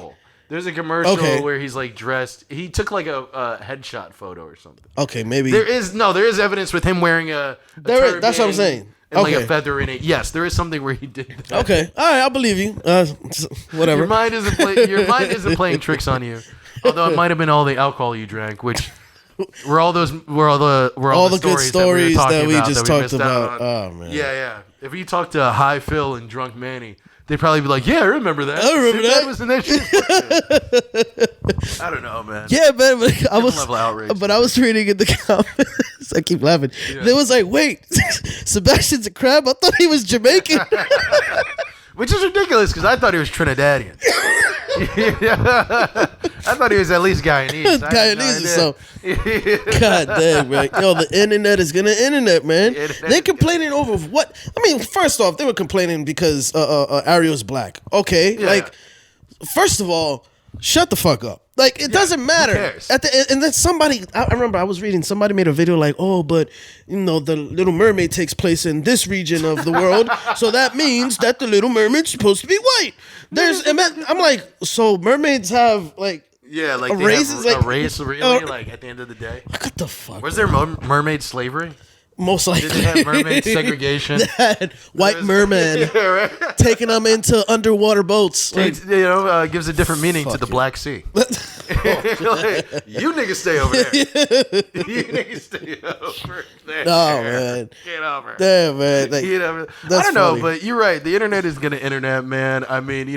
A: There's a commercial where he's like dressed. He took like a headshot photo or something.
B: Okay, maybe
A: there is evidence with him wearing a turban.
B: That's what I'm saying.
A: And like a feather in it. Yes, there is something where he did that.
B: Okay, all right, I believe you. Whatever.
A: Your mind isn't playing tricks on you. Although it might have been all the alcohol you drank, which were all the
B: good stories that we just talked about. Oh man.
A: Yeah. If you talk to High Phil and Drunk Manny, they'd probably be like, "Yeah, I remember that.
B: I remember that.
A: Was in that shit." I don't know, man.
B: Yeah, man. But I was reading in the comments. I keep laughing. Yeah. They was like, "Wait, Sebastian's a crab? I thought he was Jamaican."
A: Which is ridiculous because I thought he was Trinidadian. I thought he was at least Guyanese.
B: God damn, man. Yo, the internet is gonna internet, man. They're complaining over what? I mean, first off, they were complaining because Ariel's black. Okay, like, first of all, shut the fuck up. Like, it doesn't matter.
A: Who cares?
B: And then somebody, I remember I was reading, somebody made a video like, oh, but, the Little Mermaid takes place in this region of the world, so that means that the Little Mermaid's supposed to be white. I'm like, so mermaids have, like,
A: a
B: race,
A: a race, really? Like, at the end of the day?
B: What the fuck?
A: Was there mermaid slavery?
B: Most likely.
A: Did they have mermaid segregation?
B: White merman taking them into underwater boats.
A: Gives a different meaning to the Black Sea. Like, you niggas stay over there. You niggas stay over there.
B: Oh, man.
A: Get over.
B: Damn, man.
A: I don't know, but you're right. The internet is going to internet, man. I mean,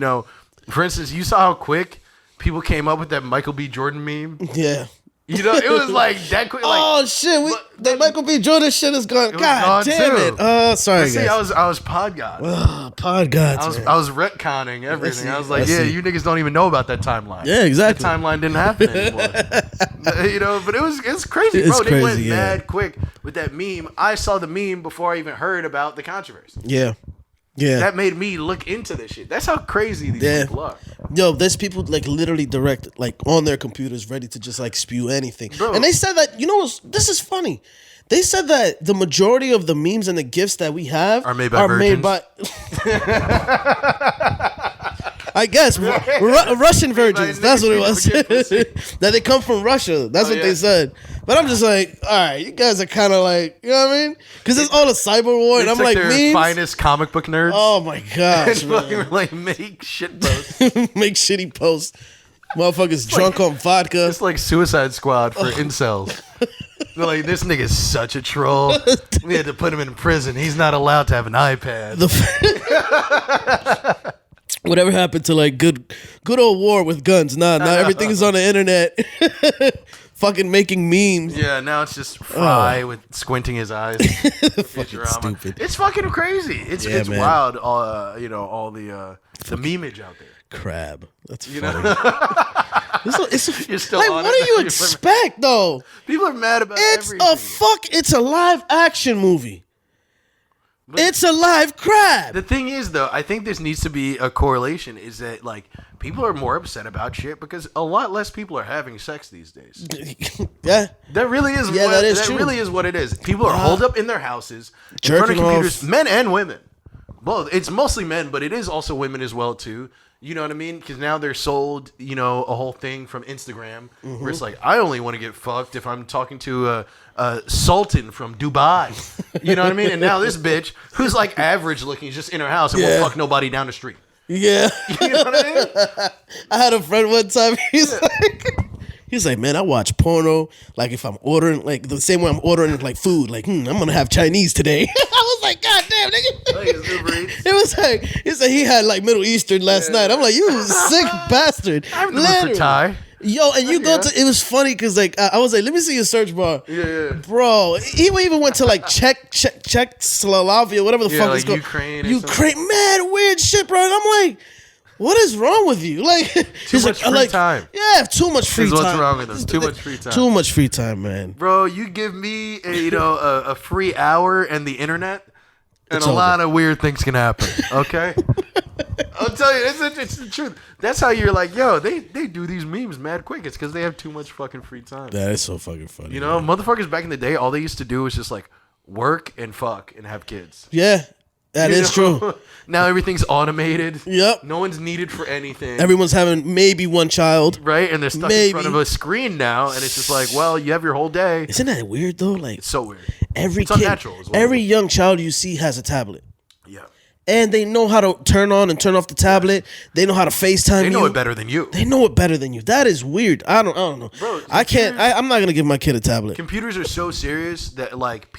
A: for instance, you saw how quick people came up with that Michael B. Jordan meme?
B: Yeah.
A: It was like that quick. Like,
B: oh shit! The Michael B. Jordan shit is gone. God damn it! Oh, sorry, guys.
A: See, I was pod god.
B: Pod god.
A: I was retconning everything. I was like, you niggas don't even know about that timeline.
B: Yeah, exactly.
A: That timeline didn't happen anymore. But it's crazy, bro. They went mad quick with that meme. I saw the meme before I even heard about the controversy.
B: Yeah.
A: That made me look into this shit. That's how crazy these people are.
B: Yo, there's people like literally direct, like on their computers, ready to just like spew anything. Bro. And they said that, this is funny. They said that the majority of the memes and the GIFs that we have
A: are made by
B: I guess Russian virgins. That's what it was. That they come from Russia. That's what they said. But I'm just like, all right, you guys are kind of like, you know what I mean? Because it's all a cyber war, and I'm like, memes.
A: Finest comic book nerds.
B: Oh my gosh,
A: man. Like make shit posts,
B: make shitty posts. Motherfuckers drunk on vodka.
A: It's like Suicide Squad for incels. They're like, this nigga's such a troll. We had to put him in prison. He's not allowed to have an iPad.
B: Whatever happened to like good old war with guns? Nah, everything is on the internet. fucking making memes.
A: Yeah, now it's just Fry with squinting his eyes.
B: Fucking stupid.
A: It's fucking crazy. It's wild. All the memeage out there.
B: Crab. That's funny.
A: You're still
B: like,
A: on
B: what
A: it?
B: do you expect though?
A: People are mad about everything.
B: It's a live action movie. But it's a live crab.
A: The thing is, though, I think this needs to be a correlation. Is that like people are more upset about shit because a lot less people are having sex these days.
B: Yeah,
A: that really is.
B: Yeah, that
A: true. Really is what it is. People are holed up in their houses, in front of computers, men and women. Both. It's mostly men, but it is also women as well too. You know what I mean? Because now they're sold, a whole thing from Instagram where it's like, I only want to get fucked if I'm talking to a sultan from Dubai. You know what I mean? And now this bitch, who's like average looking, is just in her house and won't fuck nobody down the street.
B: Yeah.
A: You know what I mean?
B: I had a friend one time, he's like, man, I watch porno, like if I'm ordering, like the same way I'm ordering like food, like, I'm going to have Chinese today. I was like, God damn, nigga. It was like, he had like Middle Eastern last night. I'm like, you sick bastard.
A: I have the for Thai.
B: Yo, and you go to, it was funny because like, I was like, let me see your search bar.
A: Yeah.
B: Bro, he even went to like Czechoslovakia, whatever the fuck
A: like
B: it's called.
A: Ukraine,
B: mad weird shit, bro. And I'm like, what is wrong with you? Like,
A: too much free time.
B: Yeah, too much free time.
A: What's wrong with them? Too much free time.
B: Too much free time, man.
A: Bro, you give me a free hour and the internet, and a lot of weird things can happen. Okay, I'll tell you, it's the truth. That's how you're like, yo, they do these memes mad quick. It's because they have too much fucking free time.
B: That is so fucking funny.
A: Motherfuckers back in the day, all they used to do was just like work and fuck and have kids.
B: Yeah. That is true.
A: Now everything's automated.
B: Yep.
A: No one's needed for anything.
B: Everyone's having maybe one child.
A: Right? And they're stuck in front of a screen now. And it's just like, well, you have your whole day.
B: Isn't that weird, though? Like,
A: it's so weird.
B: It's
A: kid, unnatural as well.
B: Every young child you see has a tablet.
A: Yeah.
B: And they know how to turn on and turn off the tablet. They know how to FaceTime you.
A: They know it better than you.
B: That is weird. I don't know. Bro, I'm not going to give my kid a tablet.
A: Computers are so serious that, like,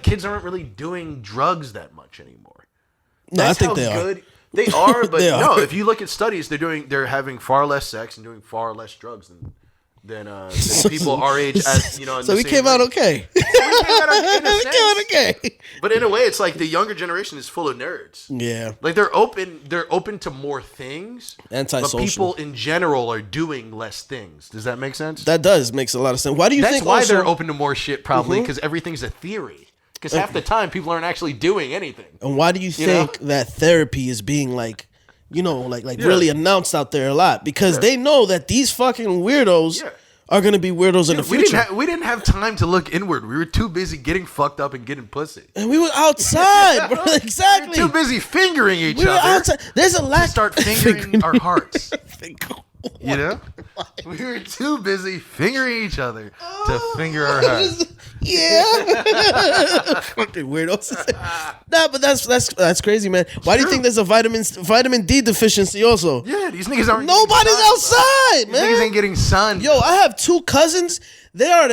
A: kids aren't really doing drugs that much anymore.
B: No, I think they are.
A: They are, but no. If you look at studies, they're having far less sex and doing far less drugs than people our age. So
B: we came out okay.
A: We came out okay. But in a way, it's like the younger generation is full of nerds.
B: Yeah,
A: like they're open to more things.
B: Antisocial.
A: But people in general are doing less things. Does that make sense?
B: That makes a lot of sense. Why do you think?
A: That's why they're open to more shit, probably because everything's a theory. Because half the time people aren't actually doing anything.
B: And why do you think that therapy is being really announced out there a lot? Because they know that these fucking weirdos are going to be weirdos in the future.
A: We didn't have time to look inward. We were too busy getting fucked up and getting pussy.
B: And we were outside, bro. Exactly.
A: We were too busy fingering each other.
B: Outside. There's a lack.
A: Start fingering our hearts. You know? We were too busy fingering each other to finger our hearts.
B: Yeah. Fucking weirdos. Nah, but that's crazy, man. Why do you think there's a vitamin D deficiency also?
A: Yeah, these niggas aren't.
B: Nobody's outside, man.
A: These niggas ain't getting sun.
B: Yo, I have two cousins. They're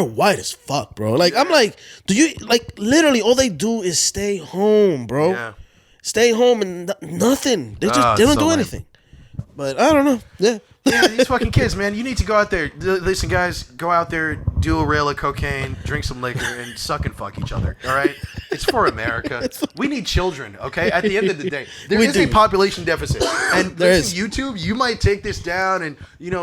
B: white as fuck, bro. Like, I'm like, do you like literally all they do is stay home, bro. Yeah. Stay home and nothing. They don't do anything. But I don't know. Yeah.
A: Yeah, these fucking kids, man. You need to go out there. Listen, guys, go out there, do a rail of cocaine, drink some liquor, and suck and fuck each other. All right? It's for America. We need children, okay? At the end of the day, there is a population deficit. And listen, YouTube, you might take this down and,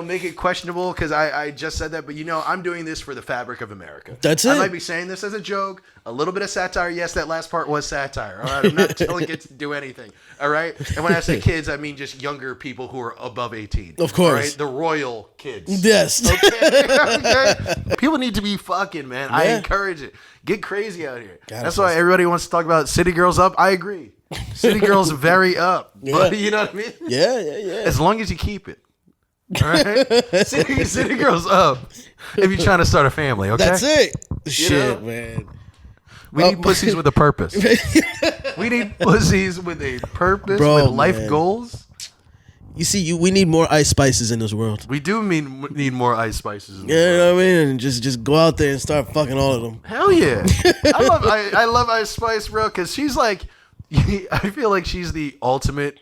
A: make it questionable because I just said that. But, I'm doing this for the fabric of America.
B: That's it.
A: I might be saying this as a joke, a little bit of satire. Yes, that last part was satire. All right? I'm not telling kids to do anything. All right? And when I say kids, I mean just younger people who are above 18.
B: Of course.
A: Right? The royal kids.
B: Yes.
A: Okay? People need to be fucking, man. Yeah. I encourage it. Get crazy out here. That's why everybody wants to talk about City Girls Up. I agree. City Girls very up. Yeah. But you know what I mean?
B: Yeah.
A: As long as you keep it. All right? City Girls Up if you're trying to start a family, okay?
B: That's it. Shit, man.
A: We need pussies with a purpose. We need pussies with a purpose, with life goals.
B: You see, we need more Ice Spices in this world.
A: We do need more Ice Spices.
B: You know what I mean? Just go out there and start fucking all of them.
A: Hell yeah! I love Ice Spice, bro, because she's like, I feel like she's the ultimate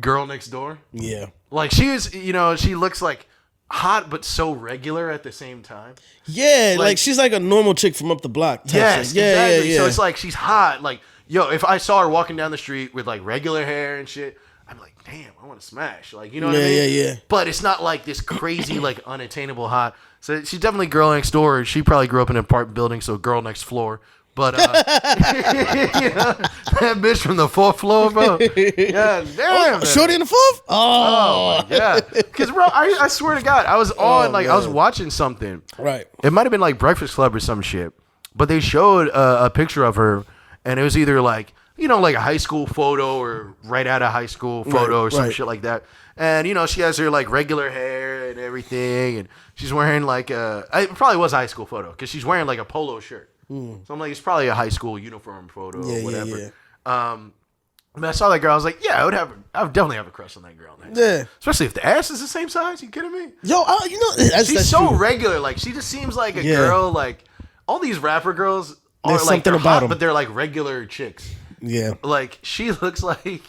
A: girl next door.
B: Yeah.
A: Like she is, she looks like hot but so regular at the same time.
B: Yeah, like she's like a normal chick from up the block.
A: Yes, exactly.
B: Yeah.
A: So it's like she's hot. Like, yo, if I saw her walking down the street with like regular hair and shit, I'm like, damn, I want to smash. Like, you know what I mean?
B: Yeah.
A: But it's not like this crazy, like unattainable hot. So she's definitely girl next door. She probably grew up in an apartment building, so girl next floor. But you know, that bitch from the 4th floor, bro. God damn.
B: Shorty in the 4th?
A: Oh my god. Because bro, I swear to God, I was on I was watching something.
B: Right.
A: It might have been like Breakfast Club or some shit. But they showed a picture of her, and it was either like, you know, like a high school photo or right out of high school photo or some shit like that. And, you know, she has her like regular hair and everything, and she's wearing like it probably was a high school photo because she's wearing like a polo shirt. So I'm like, it's probably a high school uniform photo or whatever. Yeah. When I saw that girl, I was like, yeah, I would definitely have a crush on that girl.
B: Yeah.
A: Especially if the ass is the same size. You kidding me?
B: Yo, you know,
A: she's so regular. Like, she just seems like a girl. Like, all these rapper girls are
B: There's
A: like,
B: something
A: they're
B: about
A: hot,
B: them.
A: but they're like regular chicks.
B: Yeah.
A: Like, she looks like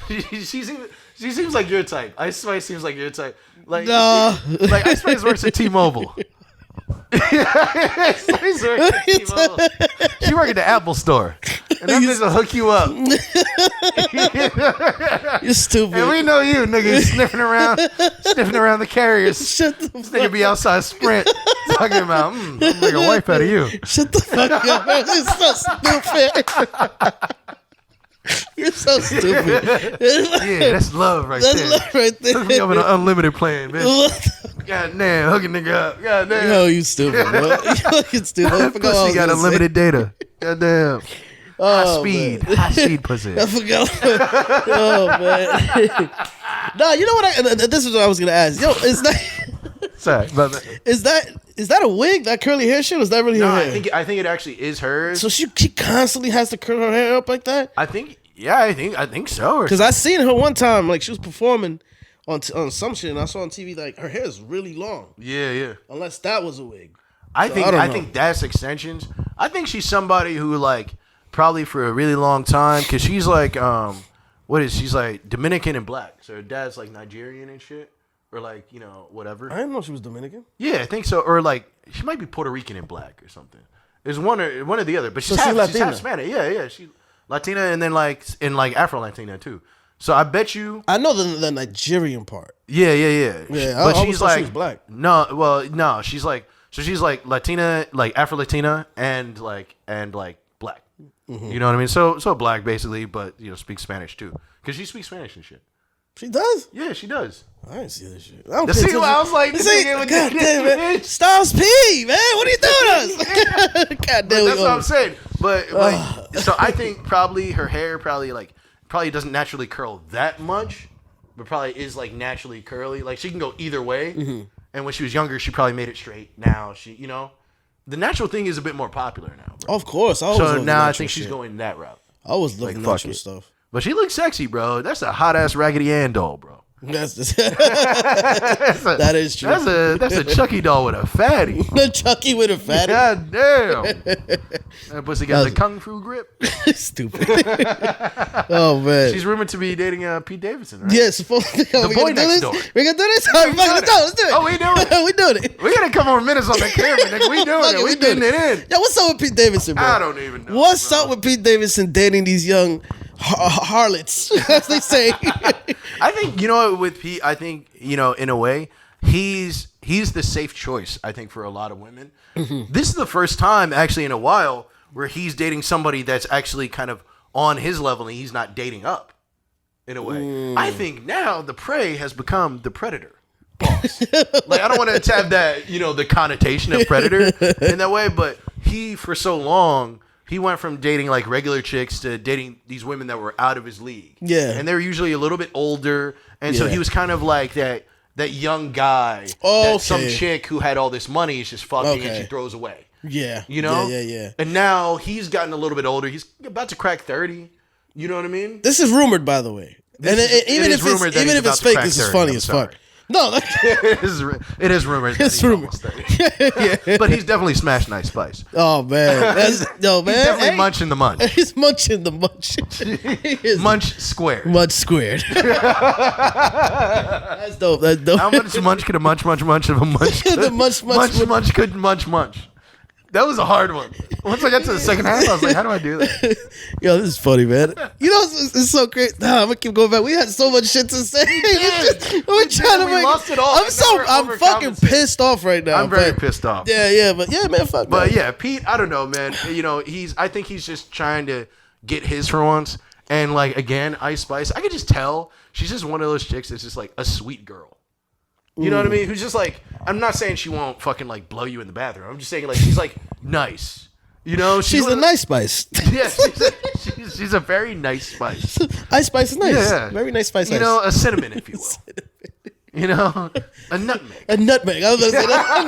A: she seems like your type. Ice Spice seems like your type. Like, like Ice Spice works at T-Mobile. Ice Spice works at T-Mobile. She works at the Apple store. And that bitch will hook you up.
B: You're stupid.
A: And we know you, nigga, sniffing around the carriers.
B: Shut the
A: This nigga be outside Sprint talking about, I'm gonna make a wife out of you.
B: Shut the fuck up. You're so stupid. You're so stupid.
A: Yeah, that's love right there.
B: That's love right there.
A: Hook me up in an unlimited plan, bitch. God damn, hook a nigga up. God damn.
B: Yo, you stupid, bro. You fucking stupid. I forgot
A: Pussy got unlimited data. God damn. High speed pussy.
B: I forgot. Oh man. No, you know what? This is what I was gonna ask. Yo, is that?
A: Sorry,
B: is that a wig? That curly hair shit? Or is that really her hair?
A: I think it actually is hers.
B: So she constantly has to curl her hair up like that.
A: I think so.
B: Because I seen her one time, like she was performing on some shit, and I saw on TV like her hair is really long.
A: Yeah.
B: Unless that was a wig.
A: I think that's extensions. I think she's somebody who like probably for a really long time because she's like she's like Dominican and black. So her dad's like Nigerian and shit. Or like, you know, whatever.
B: I didn't know she was Dominican.
A: Yeah, I think so. Or like she might be Puerto Rican and black or something. There's one or the other. But she's half Spanish. Yeah. She's Latina and then like Afro Latina too. So I bet you
B: I know the Nigerian part.
A: Yeah.
B: But
A: she's like
B: she was black.
A: No, she's like Latina, like Afro Latina and like black. Mm-hmm. You know what I mean? So black basically, but you know, speaks Spanish too. Because she speaks Spanish and shit.
B: She does?
A: Yeah, she does.
B: I didn't see this shit.
A: I was like,
B: God damn it. Styles P, man. What are you doing to us? God damn it.
A: That's what I'm saying. But so I think probably her hair probably doesn't naturally curl that much, but probably is like naturally curly. Like she can go either way. Mm-hmm. And when she was younger, she probably made it straight. Now she, you know, the natural thing is a bit more popular now. Bro.
B: Of course.
A: So now I think she's going that route.
B: I always love natural stuff.
A: But she looks sexy, bro. That's a hot ass Raggedy Ann doll, bro.
B: That is true.
A: That's a Chucky doll with a fatty.
B: The Chucky with a fatty.
A: God damn. That pussy got the kung fu grip.
B: Stupid. Oh man.
A: She's rumored to be dating Pete Davidson, right?
B: Yeah, supposedly.
A: The boy next door.
B: We gonna do this? All right, let's do it.
A: Oh, we doing it.
B: We doing it.
A: We got a couple more minutes on the camera, nigga. We doing it. We getting it in.
B: Yo, what's up with Pete Davidson, bro?
A: I don't even know.
B: What's up with Pete Davidson dating these young harlots, as they say?
A: I think, you know, with Pete, I think, you know, in a way, he's the safe choice, I think, for a lot of women. Mm-hmm. This is the first time, actually, in a while, where he's dating somebody that's actually kind of on his level and he's not dating up, in a way. I think now the prey has become the predator. Boss. Like, I don't want to have that, you know, the connotation of predator in that way, but he, for so long, he went from dating like regular chicks to dating these women that were out of his league. Yeah. And they were usually a little bit older. And so he was kind of like that young guy that some chick who had all this money is just fucking and she throws away.
B: Yeah.
A: You know?
B: Yeah.
A: And now he's gotten a little bit older. He's about to crack 30. You know what I mean?
B: This is rumored, by the way. Even if it's fake, this is funny as fuck. No,
A: it is rumored.
B: It's rumored.
A: Yeah. But he's definitely smashed Ice Spice.
B: Oh man,
A: He's definitely munching the munch.
B: He's munching the munch.
A: Munch squared.
B: Munch squared. That's dope. That's dope.
A: How much munch could a munch of a munch?
B: The munch
A: Could munch. That was a hard one. Once I got to the second half, I was like, how do I do that?
B: Yo, this is funny, man. You know, it's so great. Nah, I'm gonna keep going back. We had so much shit to say.
A: We lost it all.
B: I'm fucking pissed off right now.
A: I'm very pissed off.
B: Yeah, but yeah, man, fuck.
A: But yeah, Pete, I don't know, man. You know, I think he's just trying to get his for once. And like again, Ice Spice, I could just tell she's just one of those chicks that's just like a sweet girl. You know what I mean? Who's just like, I'm not saying she won't fucking like blow you in the bathroom. I'm just saying like she's like nice. You know,
B: she's a nice spice.
A: Yeah, she's a very nice spice.
B: Ice Spice is nice.
A: Yeah.
B: Very nice spice.
A: You know, a cinnamon, if you will. You know, a nutmeg.
B: A nutmeg. I was gonna say that.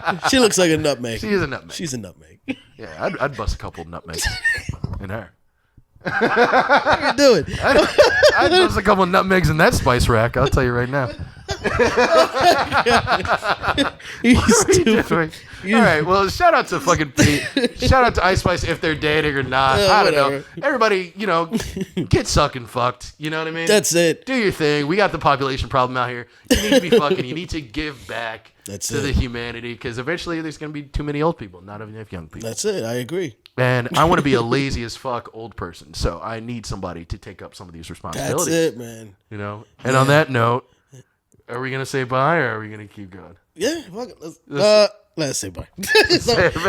B: A nutmeg. She looks like a nutmeg.
A: She is a nutmeg.
B: She's a nutmeg.
A: Yeah, I'd bust a couple of nutmegs in her.
B: What are you doing?
A: I'd bust a couple of nutmegs in that spice rack. I'll tell you right now.
B: He's stupid.
A: All right, well, shout out to fucking Pete. Shout out to Ice Spice if they're dating or not. I don't know. Everybody, you know, get sucking fucked. You know what I mean?
B: That's it.
A: Do your thing. We got the population problem out here. You need to be fucking. You need to give back to the humanity because eventually there's going to be too many old people, not enough young people.
B: That's it. I agree.
A: And I want to be a lazy as fuck old person, so I need somebody to take up some of these responsibilities.
B: That's it, man.
A: You know. And on that note, are we gonna say bye or are we gonna keep going?
B: Yeah, fuck it. Let's say bye.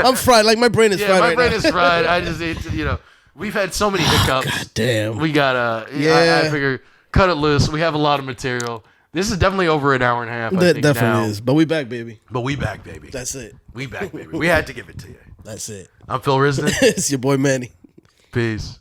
B: I'm fried. Like my brain is fried.
A: My brain is fried. I just need to, you know, we've had so many hiccups.
B: God damn.
A: We gotta. Yeah. I figure cut it loose. We have a lot of material. This is definitely over an hour and a half.
B: That definitely is. But we back, baby.
A: That's
B: it.
A: We back, baby. We had to give it to you.
B: That's it.
A: I'm Phil Risden.
B: It's your boy Manny.
A: Peace.